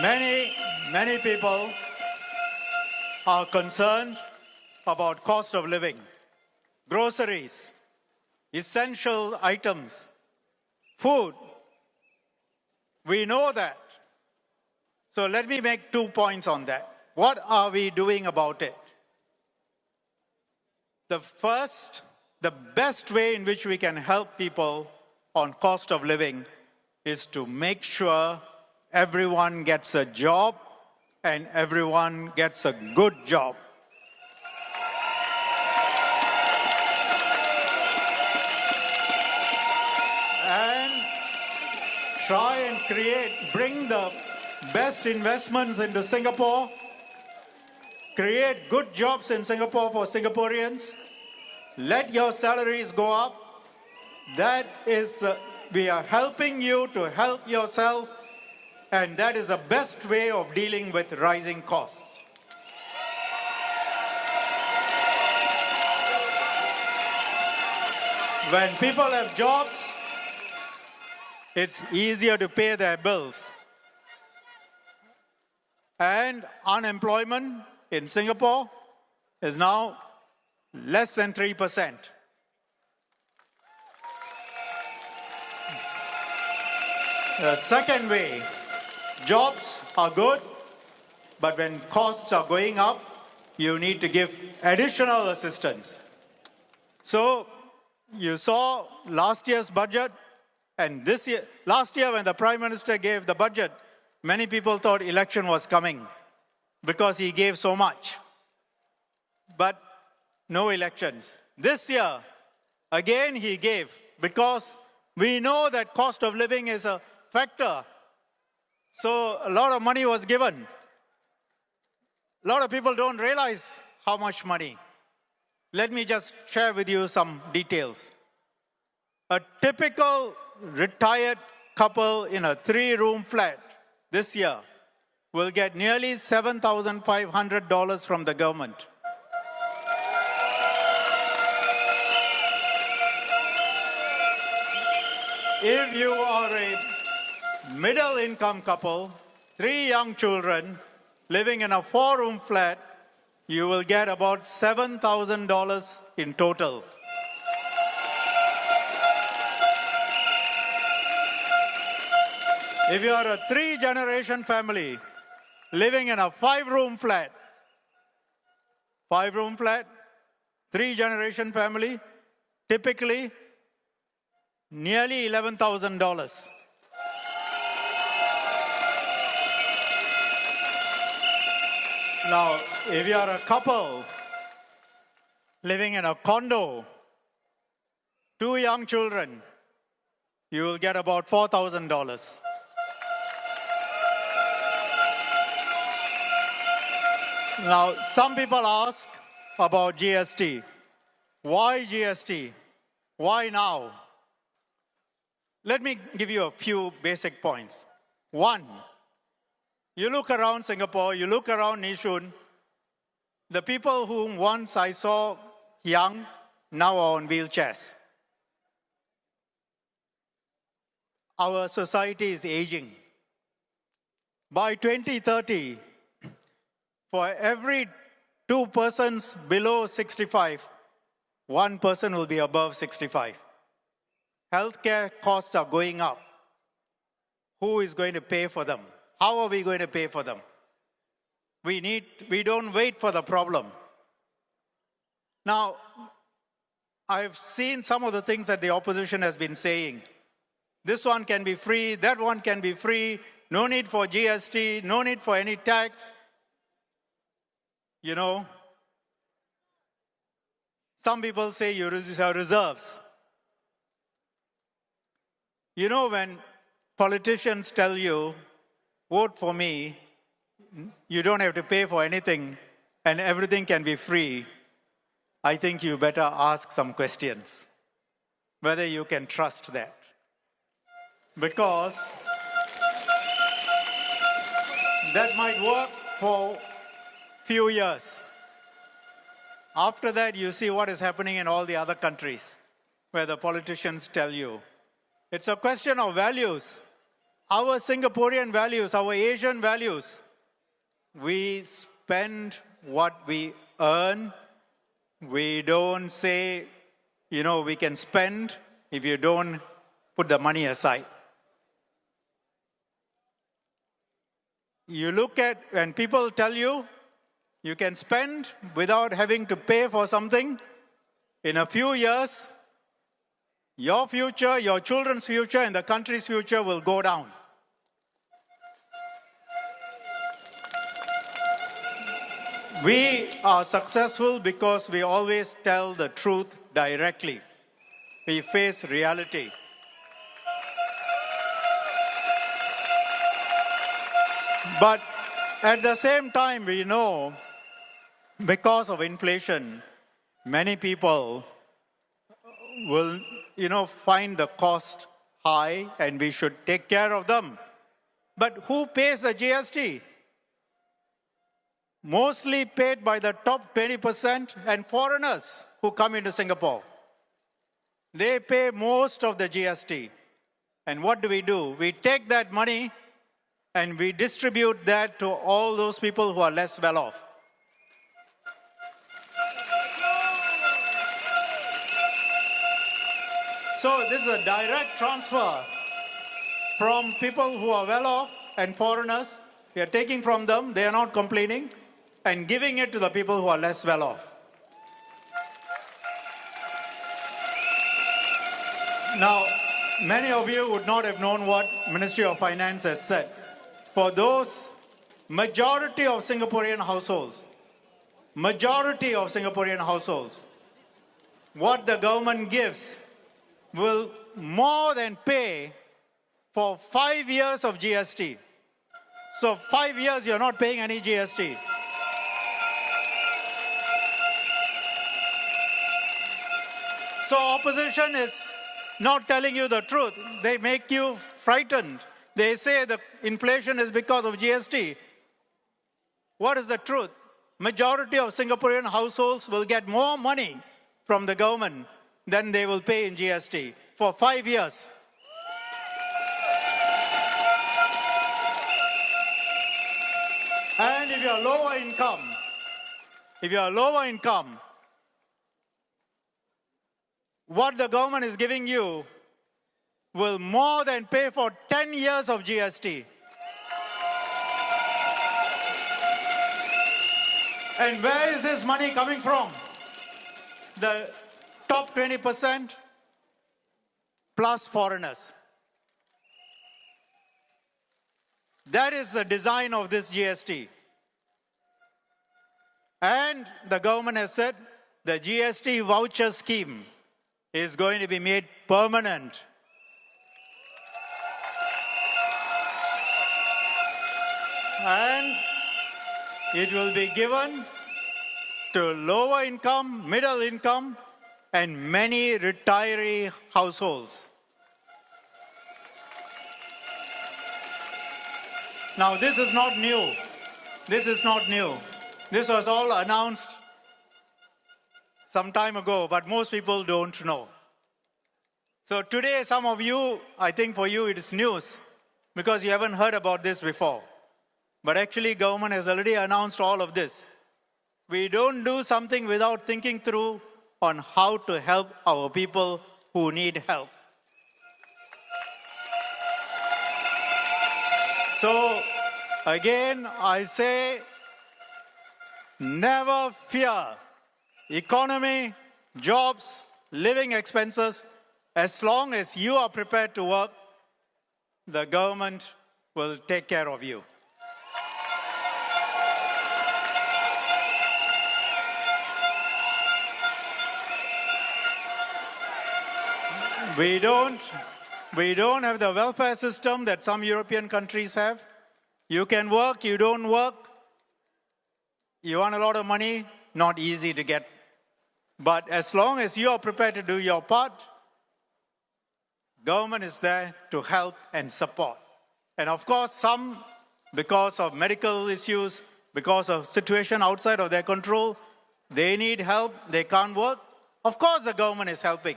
[SPEAKER 10] Many people are concerned about cost of living, groceries, essential items, food. We know that. So let me make 2 points on that. What are we doing about it? The first, the best way in which we can help people on cost of living is to make sure everyone gets a job and everyone gets a good job. And try and bring the best investments into Singapore, create good jobs in Singapore for Singaporeans, let your salaries go up. That is, we are helping you to help yourself, and that is the best way of dealing with rising costs. When people have jobs, it's easier to pay their bills. And unemployment in Singapore is now less than 3%. The second way, jobs are good, but when costs are going up, you need to give additional assistance. So you saw last year's budget and this year, last year when the Prime Minister gave the budget, many people thought election was coming because he gave so much. But no elections. This year, again he gave because we know that cost of living is a factor. So a lot of money was given. A lot of people don't realize how much money. Let me just share with you some details. A typical retired couple in a 3-room flat this year will get nearly $7,500 from the government. If you are a middle-income couple, 3 young children living in a 4-room flat, you will get about $7,000 in total. If you are a 3-generation family living in a 5-room flat, 3-generation family, typically nearly $11,000. Now, if you are a couple living in a condo, 2 young children, you will get about $4,000. Now, some people ask about GST. Why GST? Why now? Let me give you a few basic points. One, you look around Singapore, you look around Yishun, the people whom once I saw young, now are on wheelchairs. Our society is aging. By 2030, for every 2 persons below 65, 1 person will be above 65. Healthcare costs are going up. Who is going to pay for them? How are we going to pay for them? We don't wait for the problem. Now, I've seen some of the things that the opposition has been saying. This one can be free, that one can be free, no need for GST, no need for any tax. You know, some people say you have reserves. You know, when politicians tell you, vote for me, you don't have to pay for anything, and everything can be free, I think you better ask some questions, whether you can trust that. Because that might work for few years. After that, you see what is happening in all the other countries where the politicians tell you. It's a question of values. Our Singaporean values, our Asian values. We spend what we earn. We don't say, you know, we can spend if you don't put the money aside. You look at when people tell you, you can spend without having to pay for something. In a few years, your future, your children's future, and the country's future will go down. We are successful because we always tell the truth directly. We face reality. But at the same time, we know because of inflation, many people will, find the cost high and we should take care of them. But who pays the GST? Mostly paid by the top 20% and foreigners who come into Singapore. They pay most of the GST. And what do? We take that money and we distribute that to all those people who are less well off. So this is a direct transfer from people who are well off and foreigners. We are taking from them, they are not complaining, and giving it to the people who are less well off. Now, many of you would not have known what Ministry of Finance has said. For those majority of Singaporean households, what the government gives will more than pay for 5 years of GST. So 5 years you're not paying any GST. So opposition is not telling you the truth. They make you frightened. They say the inflation is because of GST. What is the truth? Majority of Singaporean households will get more money from the government than they will pay in GST for 5 years. And if you're lower income, what the government is giving you will more than pay for 10 years of GST. And where is this money coming from? The top 20% plus foreigners. That is the design of this GST. And the government has said the GST voucher scheme is going to be made permanent. And it will be given to lower income, middle income, and many retiree households. Now, this is not new. This was all announced some time ago, but most people don't know. So today, some of you, I think for you it is news because you haven't heard about this before. But actually, government has already announced all of this. We don't do something without thinking through on how to help our people who need help. So, again, I say, never fear. Economy, jobs, living expenses, as long as you are prepared to work, the government will take care of you. We don't have the welfare system that some European countries have. You can work, you don't work. You want a lot of money, not easy to get. But as long as you are prepared to do your part, government is there to help and support. And of course, some, because of medical issues, because of situation outside of their control, they need help, they can't work. Of course, the government is helping.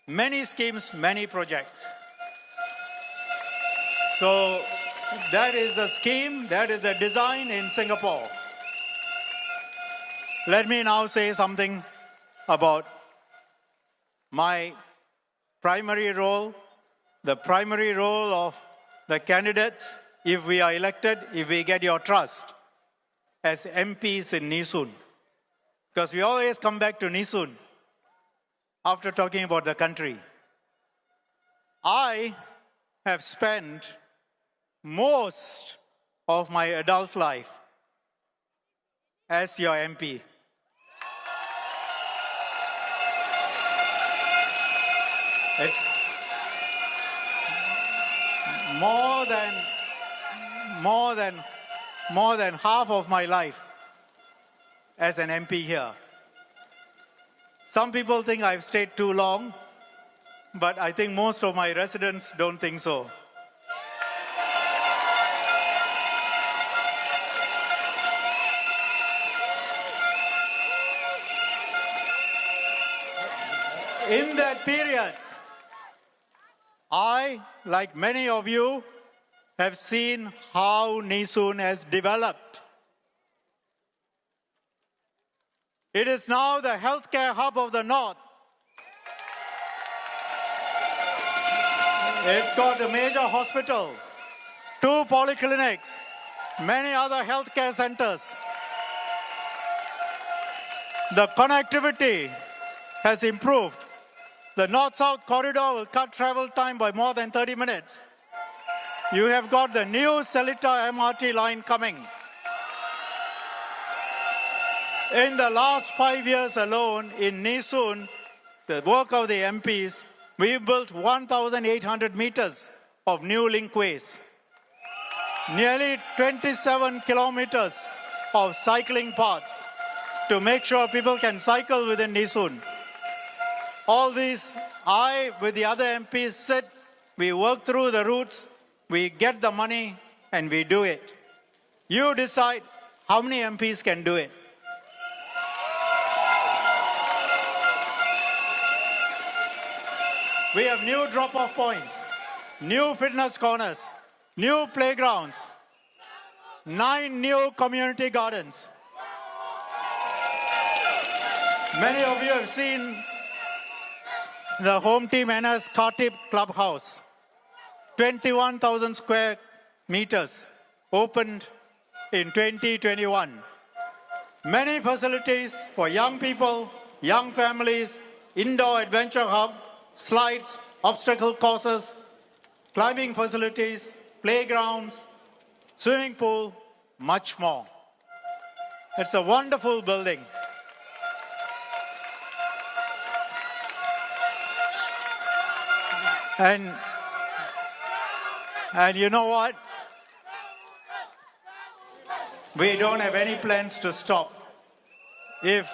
[SPEAKER 10] Many schemes, many projects. So that is the scheme, that is the design in Singapore. Let me now say something about my primary role, the primary role of the candidates, if we are elected, if we get your trust, as MPs in Yishun. Because we always come back to Yishun after talking about the country. I have spent most of my adult life as your MP. It's more than half of my life as an MP here. Some people think I've stayed too long, but I think most of my residents don't think so. In that period, I, like many of you, have seen how Nisun has developed. It is now the healthcare hub of the North. It's got a major hospital, 2 polyclinics, many other healthcare centers. The connectivity has improved. The North-South corridor will cut travel time by more than 30 minutes. You have got the new Seletar MRT line coming. In the last 5 years alone, in Nisun, the work of the MPs, we built 1,800 meters of new linkways, nearly 27 kilometers of cycling paths to make sure people can cycle within Nisun. All these, I, with the other MPs, sit, we work through the routes, we get the money, and we do it. You decide how many MPs can do it. We have new drop-off points, new fitness corners, new playgrounds, 9 new community gardens. Many of you have seen the home team NS Khatib clubhouse, 21,000 square meters, opened in 2021. Many facilities for young people, young families, indoor adventure hub, slides, obstacle courses, climbing facilities, playgrounds, swimming pool, much more. It's a wonderful building. And you know what? We don't have any plans to stop. If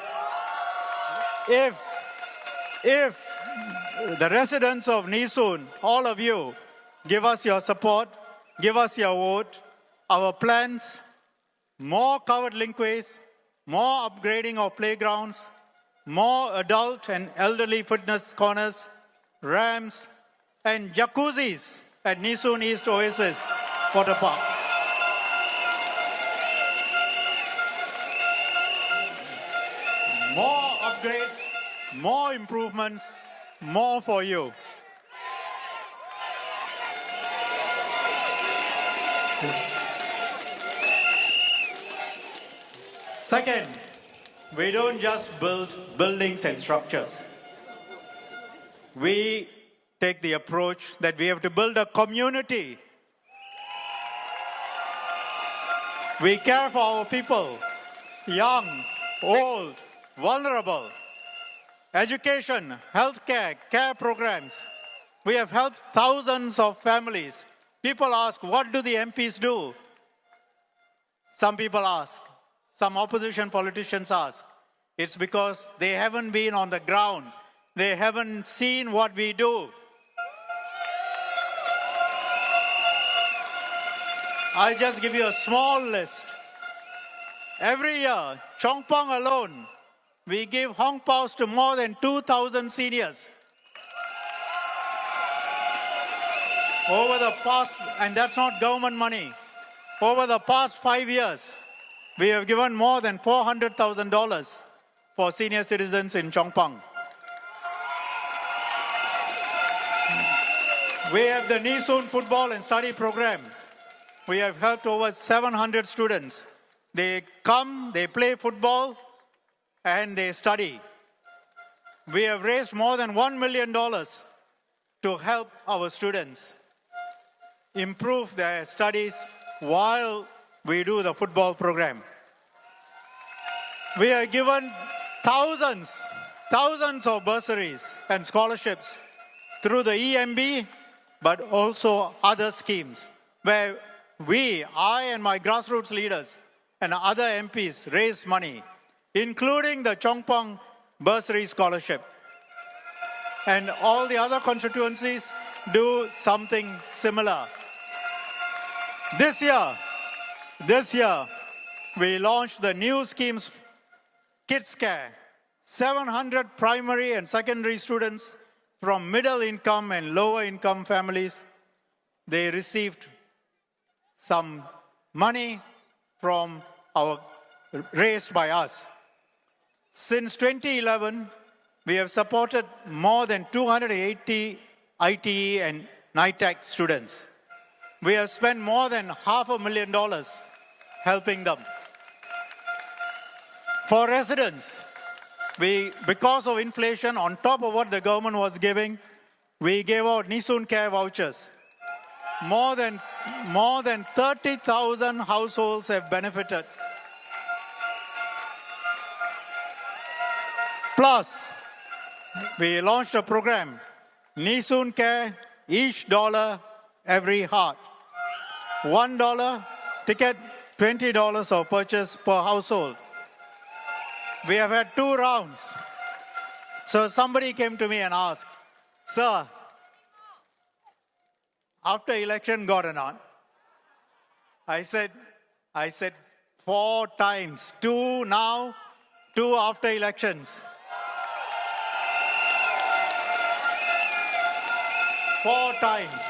[SPEAKER 10] the residents of Nisun, all of you, give us your support, give us your vote, our plans, more covered linkways, more upgrading of playgrounds, more adult and elderly fitness corners, ramps, and jacuzzis at Nisun East Oasis Water Park. More upgrades, more improvements, more for you. Second, we don't just build buildings and structures. We take the approach that we have to build a community. We care for our people, young, old, vulnerable. Education, healthcare, care programs. We have helped thousands of families. People ask, what do the MPs do? Some people ask, some opposition politicians ask. It's because they haven't been on the ground. They haven't seen what we do. I'll just give you a small list. Every year, Chongpong alone, we give Hong Paos to more than 2,000 seniors. Over the past, and that's not government money, over the past 5 years, we have given more than $400,000 for senior citizens in Chongpong. We have the Nisun Football and Study Program. We have helped over 700 students. They come, they play football, and they study. We have raised more than $1 million to help our students improve their studies while we do the football program. We have given thousands of bursaries and scholarships through the EMB, but also other schemes where I and my grassroots leaders and other MPs raise money, including the Chongpong bursary scholarship. And all the other constituencies do something similar. This year, we launched the new schemes, Kids Care. 700 primary and secondary students from middle income and lower income families, they received some money from raised by us. Since 2011, we have supported more than 280 ITE and NITEC students. We have spent more than $500,000 helping them. For residents, because of inflation, on top of what the government was giving, we gave out Nisun Care vouchers. More than 30,000 households have benefited. Plus, we launched a program, Nisun Care, each dollar, every heart. $1 ticket, $20 of purchase per household. We have had 2 rounds. So somebody came to me and asked, sir, after election got or not? I said 4 times, 2 now, 2 after elections. 4 times.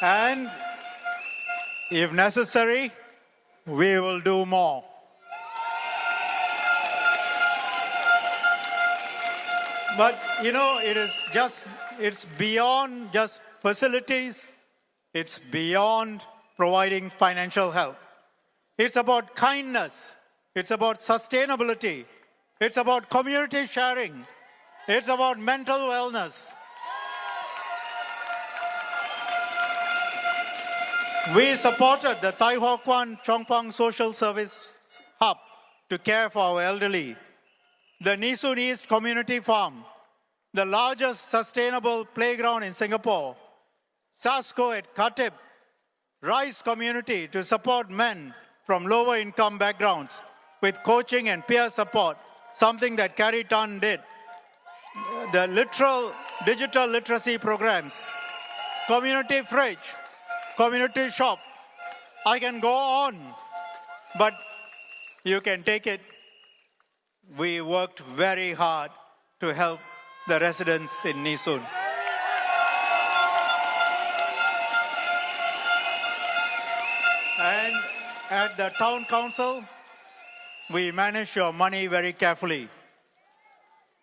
[SPEAKER 10] And if necessary, we will do more. But, you know, it's beyond just facilities. It's beyond providing financial help. It's about kindness. It's about sustainability. It's about community sharing. It's about mental wellness. We supported the Tai Ho Kwan Chongpang Social Service Hub to care for our elderly. The Nisun East Community Farm, the largest sustainable playground in Singapore. SASCO at Khatib, Rice Community to support men from lower income backgrounds with coaching and peer support, something that Carrie Tan did. The digital literacy programs, community fridge, community shop. I can go on, but you can take it. We worked very hard to help the residents in Nisun. And at the town council, we manage your money very carefully.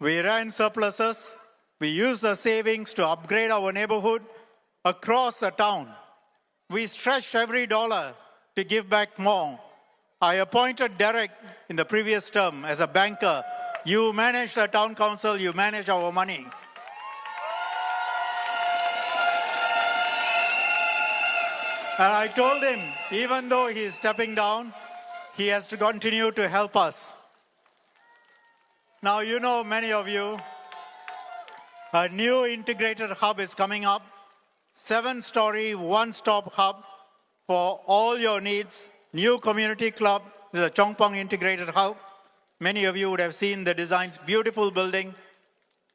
[SPEAKER 10] We ran surpluses. We used the savings to upgrade our neighborhood across the town. We stretched every dollar to give back more. I appointed Derek in the previous term as a banker. You manage the town council, you manage our money. And I told him, even though he is stepping down, he has to continue to help us. Now, you know, many of you, a new integrated hub is coming up. 7-story, one-stop hub for all your needs. New community club, the Chongpang Integrated Hub. Many of you would have seen the designs, beautiful building.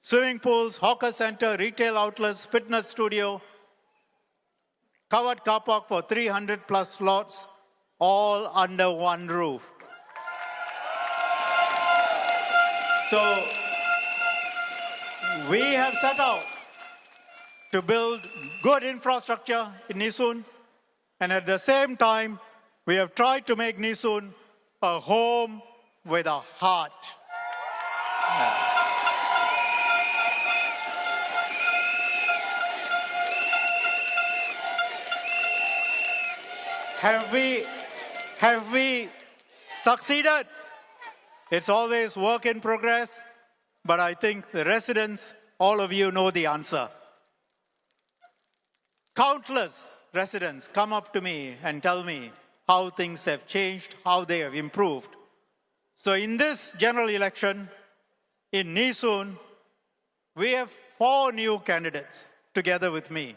[SPEAKER 10] Swimming pools, hawker center, retail outlets, fitness studio, covered car park for 300 plus slots, all under one roof. So we have set out to build good infrastructure in Nisun, and at the same time, we have tried to make Nisun a home with a heart. Have we succeeded? It's always work in progress, but I think the residents, all of you know the answer. Countless residents come up to me and tell me how things have changed, how they have improved. So in this general election in Nisun, we have 4 new candidates together with me.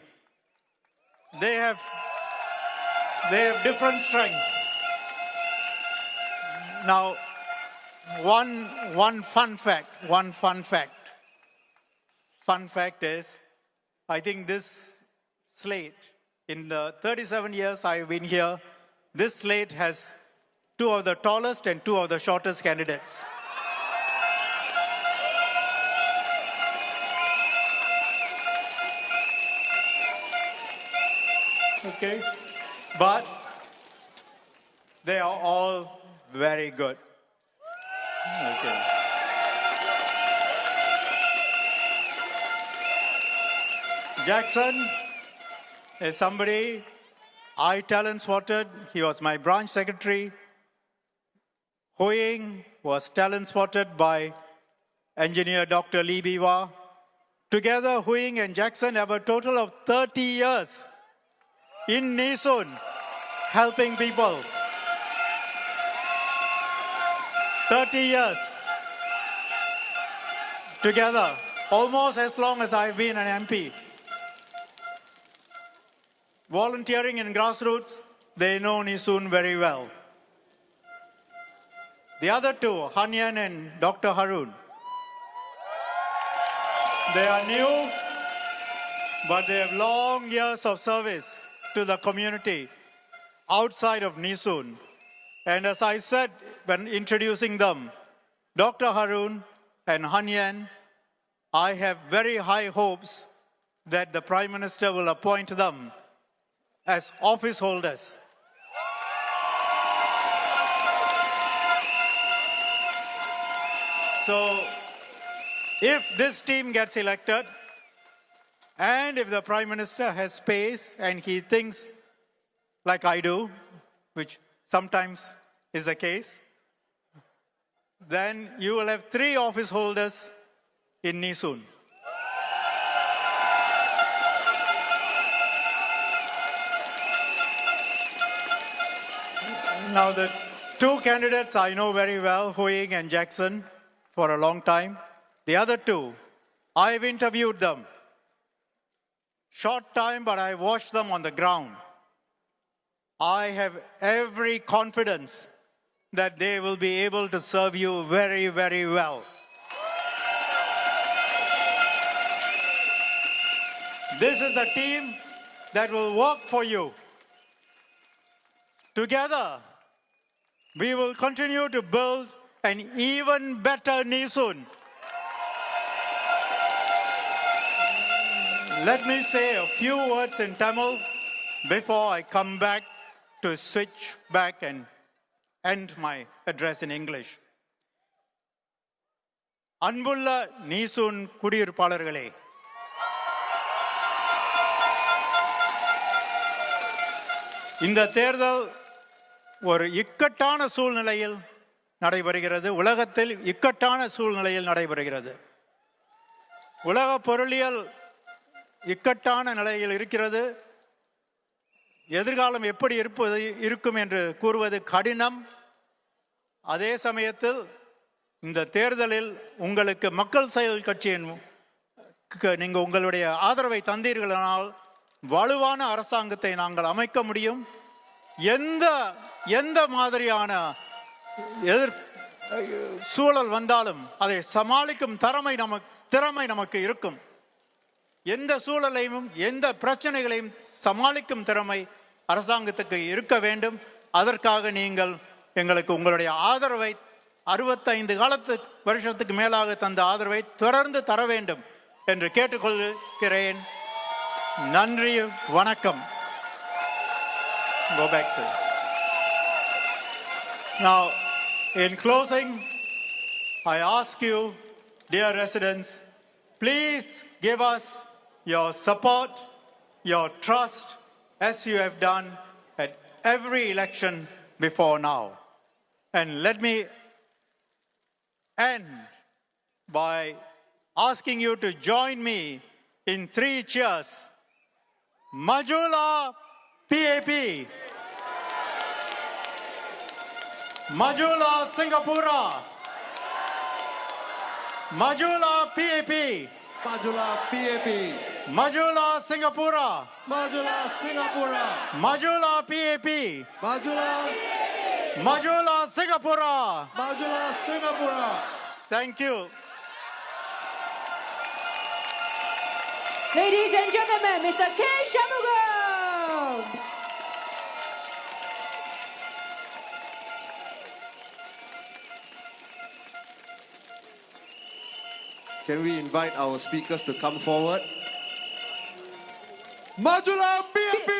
[SPEAKER 10] They have different strengths. Now, one fun fact. Fun fact is, I think this slate, in the 37 years I've been here, this slate has 2 of the tallest and 2 of the shortest candidates. Okay? But they are all very good. Okay. Jackson is somebody I talent spotted. He was my branch secretary. Huing was talent spotted by engineer Dr. Biwa. Together, Huing and Jackson have a total of 30 years in Yishun helping people. 30 years together, almost as long as I've been an MP. Volunteering in grassroots, they know Yishun very well. The other two, Gohan Yan and Dr. Harun, they are new, but they have long years of service to the community outside of Yishun. And as I said when introducing them, Dr. Harun and Gohan Yan, I have very high hopes that the Prime Minister will appoint them as office holders. So, if this team gets elected, and if the Prime Minister has space and he thinks like I do, which sometimes is the case, then you will have 3 office holders in Yishun. Now, the 2 candidates I know very well, Huing and Jackson, for a long time. The other 2, I've interviewed them. Short time, but I watched them on the ground. I have every confidence that they will be able to serve you very, very well. This is a team that will work for you. Together, we will continue to build an even better Yishun. Let me say a few words in Tamil before I come back to switch back and end my address in English. Anbulla Yishun Kudiyiruppalargale. இந்த தேர்தல் ஒரு இக்கட்டான சூழ்நிலையில் நடைபெறுகிறது. உலகத்தில் இக்கட்டான சூழ்நிலையில் நடைபெறுகிறது. உலக பொருளியல் இக்கட்டான நிலையில் இருக்கிறது. எதிர்காலம் எப்படி இருக்கும் என்று கூறுவது கடினம். அதே சமயத்தில் இந்த தேர்தலில் உங்களுக்கு மக்கள் செயல் கட்சியின் நீங்கள் உங்களுடைய ஆதரவை தந்தீர்களானால் வலுவான அரசாங்கத்தை நாங்கள் அமைக்க முடியும். எந்த மாதிரியான சூழல் வந்தாலும் அதை சமாளிக்கும் திறமை நமக்கு இருக்கும். எந்த சூழலையும் எந்த பிரச்சனைகளையும் சமாளிக்கும் திறமை அரசாங்கத்துக்கு இருக்க வேண்டும். அதற்காக நீங்கள் எங்களுக்கு உங்களுடைய ஆதரவை 65 வருஷத்துக்கு மேலாக தந்த ஆதரவை தொடர்ந்து தர வேண்டும் என்று கேட்டுக்கொள்கிறேன். நன்றி, வணக்கம். Go back to. Now, in closing, I ask you, dear residents, please give us your support, your trust, as you have done at every election before now. And let me end by asking you to join me in 3 cheers. Majula PAP. Majula Singapura. Majula PAP.
[SPEAKER 1] Majula PAP.
[SPEAKER 10] Majula Singapura.
[SPEAKER 1] Majula Singapura.
[SPEAKER 10] Majula PAP.
[SPEAKER 1] Majula.
[SPEAKER 10] Majula Singapura.
[SPEAKER 1] Majula Singapura.
[SPEAKER 10] Thank you.
[SPEAKER 2] Ladies and gentlemen, Mr. K. Shanmugam.
[SPEAKER 1] Can we invite our speakers to come forward? Majula PAP!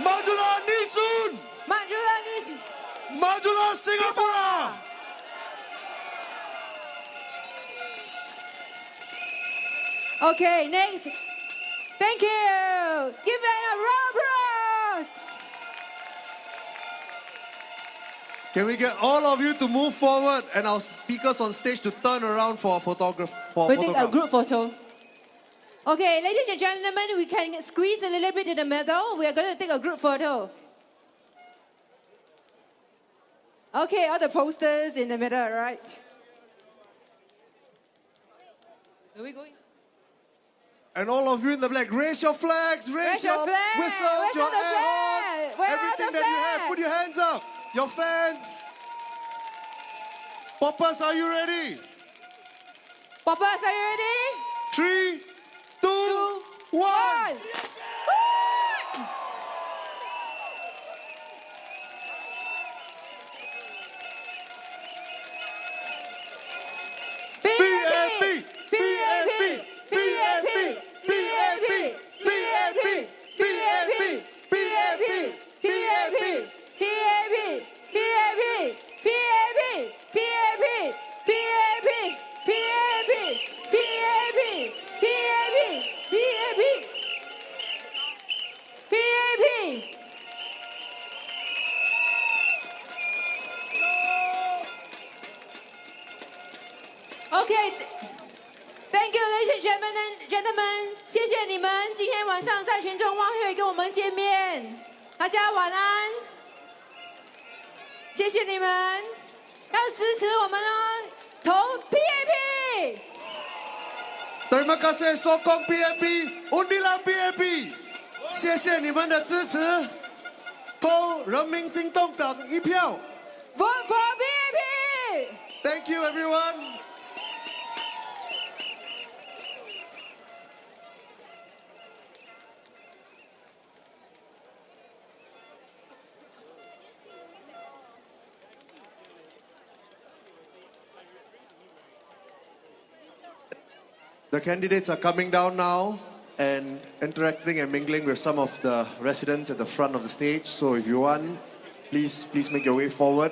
[SPEAKER 1] Majulah Nisun!
[SPEAKER 2] Majulah Nisun!
[SPEAKER 1] Majulah Singapura!
[SPEAKER 2] Okay, next. Thank you. Give it a round of applause.
[SPEAKER 1] Can we get all of you to move forward and our speakers on stage to turn around for a photograph?
[SPEAKER 2] We take a group photo. Okay, ladies and gentlemen, we can squeeze a little bit in the middle. We are going to take a group photo. Okay, all the posters in the middle, right? Are we going?
[SPEAKER 1] And all of you in the black, raise your flags, raise your
[SPEAKER 2] flag.
[SPEAKER 1] whistles,
[SPEAKER 2] Where's
[SPEAKER 1] your
[SPEAKER 2] the
[SPEAKER 1] air
[SPEAKER 2] flag?
[SPEAKER 1] horns,
[SPEAKER 2] Where are
[SPEAKER 1] everything
[SPEAKER 2] the
[SPEAKER 1] that you have.
[SPEAKER 2] flag?
[SPEAKER 1] Put your hands up. Your fans. Poppers, are you ready?
[SPEAKER 2] Poppers, are you ready?
[SPEAKER 1] 3, 2, 1.
[SPEAKER 2] PAP!
[SPEAKER 1] PAP! PAP! PAP! PAP! PAP! PAP! PAP!
[SPEAKER 2] Okay, thank you, ladies and gentlemen. 谢谢你们今天晚上在群众晚会跟我们见面，大家晚安。谢谢你们，要支持我们哦，投 PAP。
[SPEAKER 1] Terima kasih sokong PAP, undilah PAP. 谢谢你们的支持，投人民行动党一票。
[SPEAKER 2] Vote for PAP.
[SPEAKER 1] Thank you, everyone. The candidates are coming down now and interacting and mingling with some of the residents at the front of the stage. So if you want, please make your way forward.